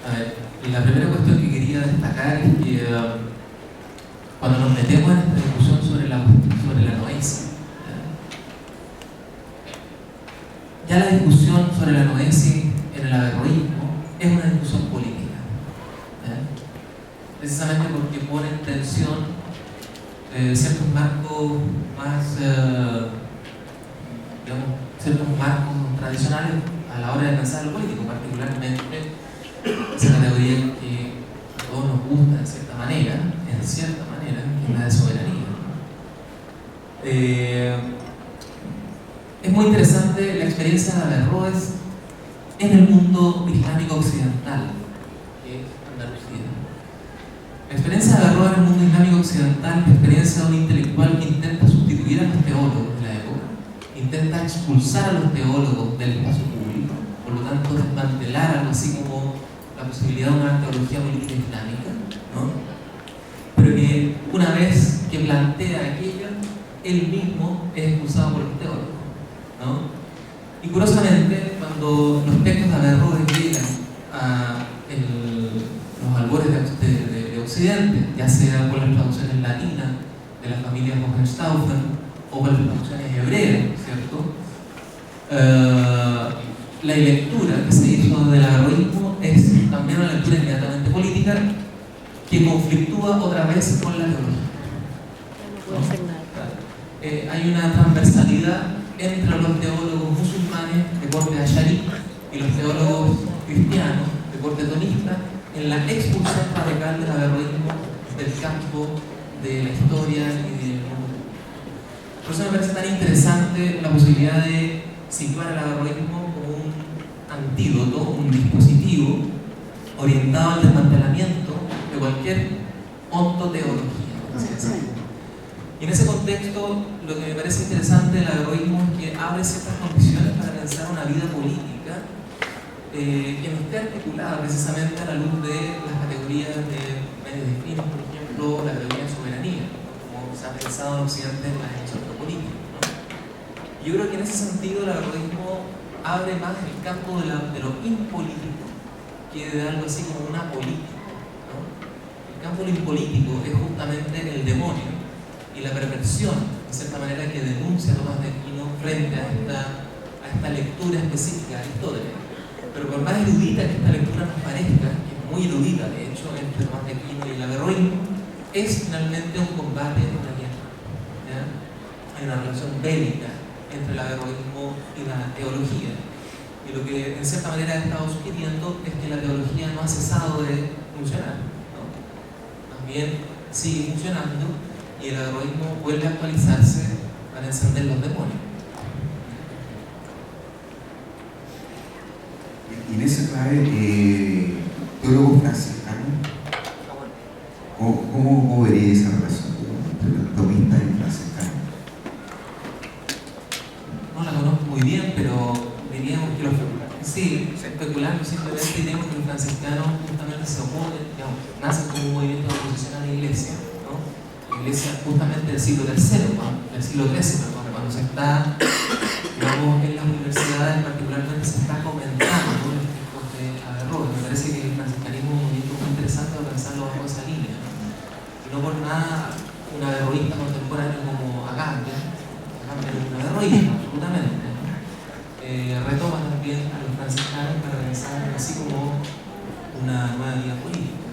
A ver, la primera cuestión que quería destacar es que cuando nos metemos en esta discusión sobre la noesis, ya la discusión sobre la noesis en el averroísmo es una discusión política, precisamente porque pone en tensión ciertos marcos más, digamos, ciertos marcos tradicionales a la hora de pensar lo político, particularmente esa categoría que a todos nos gusta en cierta manera, que es la de soberanía. Es muy muy interesante la experiencia de Averroes en el mundo islámico occidental, que es Andalucía. La experiencia de Averroes en el mundo islámico occidental es la experiencia de un intelectual que intenta sustituir a los teólogos de la época, intenta expulsar a los teólogos del espacio público, por lo tanto desmantelar algo así como la posibilidad de una teología política islámica, ¿no? Pero que una vez que plantea aquello, él mismo es expulsado por los teólogos, ¿no? Y curiosamente, cuando los textos de Averroes llegan a los albores de Occidente, ya sea por las traducciones latinas de la familia Hohenstaufen o por las traducciones hebreas, ¿cierto? La lectura que se hizo del averroísmo es también una lectura inmediatamente política que conflictúa otra vez con la teología. ¿No? Hay una transversalidad entre los teólogos musulmanes de corte ash'ari y los teólogos cristianos de corte tonista en la expulsión radical del averroísmo del campo de la historia y del mundo. Por eso me parece tan interesante la posibilidad de situar el averroísmo como un antídoto, un dispositivo orientado al desmantelamiento de cualquier ontoteología. Y en ese contexto, lo que me parece interesante del averroísmo es que abre ciertas condiciones para pensar una vida política que no esté articulada precisamente a la luz de las categorías de medios de fin, por ejemplo, la categoría de soberanía, como se ha pensado en Occidente en la gestión política, ¿no? Yo creo que en ese sentido el averroísmo abre más el campo de lo impolítico que de algo así como una política, ¿no? El campo de lo impolítico es justamente el demonio y la perversión, de cierta manera, que denuncia Tomás de Aquino frente a esta lectura específica de Aristóteles. Pero por más erudita que esta lectura nos parezca, que es muy erudita de hecho entre Tomás de Aquino y el averroísmo, es finalmente un combate de una guerra, ¿ya? Hay una relación bélica entre el averroísmo y la teología. Y lo que en cierta manera he estado sugiriendo es que la teología no ha cesado de funcionar, ¿no? Más bien sigue funcionando y el averroísmo vuelve a actualizarse para encender los demonios. Y en esa clave, teólogo franciscano, ¿cómo vería esa relación entre los tomistas y franciscanos? No la conozco muy bien, pero diríamos que especulando simplemente diríamos que los franciscanos justamente se oponen, digamos, nacen como un movimiento de oposición a la iglesia, ¿no? La iglesia justamente del siglo III, ¿no? Del siglo XIII, perdón, cuando se está, digamos, en las universidades particularmente se está comentando, ¿no? Los textos de Averroes. Me parece que el franciscanismo es un movimiento muy interesante para pensarlo bajo esa línea, ¿no? Y no por nada un averroísta contemporáneo como Agamben es un averroísta, absolutamente, ¿no? Retoma también a los franciscanos para pensar así como una nueva vida política.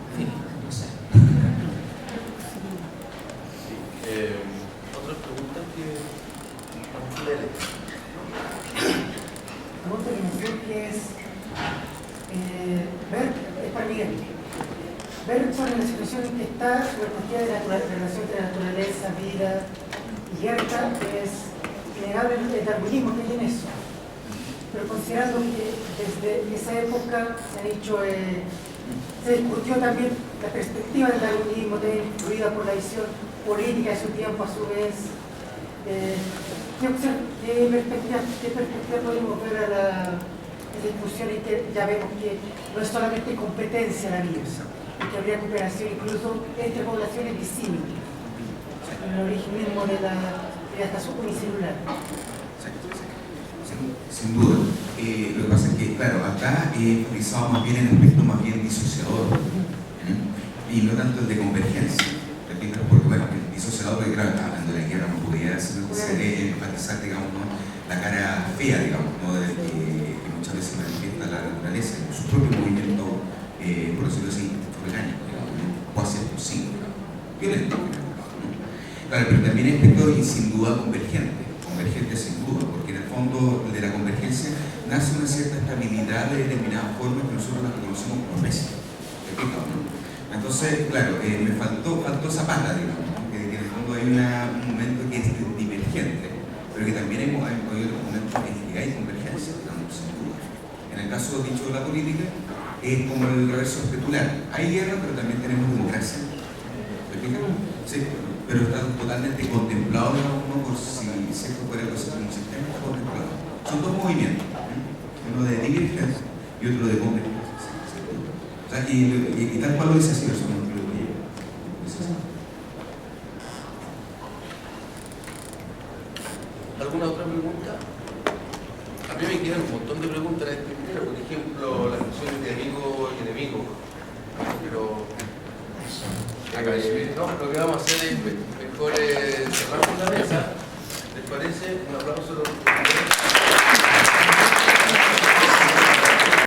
En fin, no sé. ¿Otras preguntas que La pregunta que me surge es ver, es para Miguel, ver sobre la situación en que está, sobre la cuestión de la relación entre la naturaleza, vida y guerra, es innegable el darwinismo que hay en eso. Pero considerando que desde esa época se discutió también la perspectiva del darwinismo, influida por la visión política de su tiempo a su vez. ¿Qué perspectiva podemos ver a la discusión en que ya vemos que no es solamente competencia la vida, que habría cooperación incluso entre poblaciones disímiles, en el origen mismo de la estación unicelular? Sin duda. Lo que pasa es que, claro, acá he utilizado más bien el aspecto más bien disociador, y no tanto el de convergencia. Porque, bueno, el disociador, porque claro, hablando de la guerra no podía ser enfatizar, digamos, ¿no? La cara fea, digamos, ¿no? Que muchas veces manifiesta la naturaleza en su propio movimiento, por decirlo así, orgánico, digamos, ¿no? Cuasi expulsivo, violento, ¿no? Claro, pero también hay aspectos sin duda convergente sin duda, porque en el fondo de la convergencia nace una cierta estabilidad de determinadas formas que nosotros las reconocemos como especies. ¿No? Entonces, claro, me faltó esa pata, digamos, ¿no? Que en el fondo hay un momento que es pero que también hay otros momentos en que hay convergencia, digamos, sin duda. En el caso dicho de la política, es como el reverso especular. Hay guerra, pero también tenemos democracia. ¿Se fijan? Sí, pero está totalmente contemplado, digamos, ¿no? Por si esto fuera un sistema contemplado. Son dos movimientos, uno de divergencia y otro de convergencia. O sea, y tal cual lo dice así, eso no lo digo yo. ¿Alguna otra pregunta? A mí me quedan un montón de preguntas en este primero, por ejemplo, las funciones de amigo y enemigo. Pero no, lo que vamos a hacer es mejor cerramos la mesa. ¿Les parece? Un aplauso a los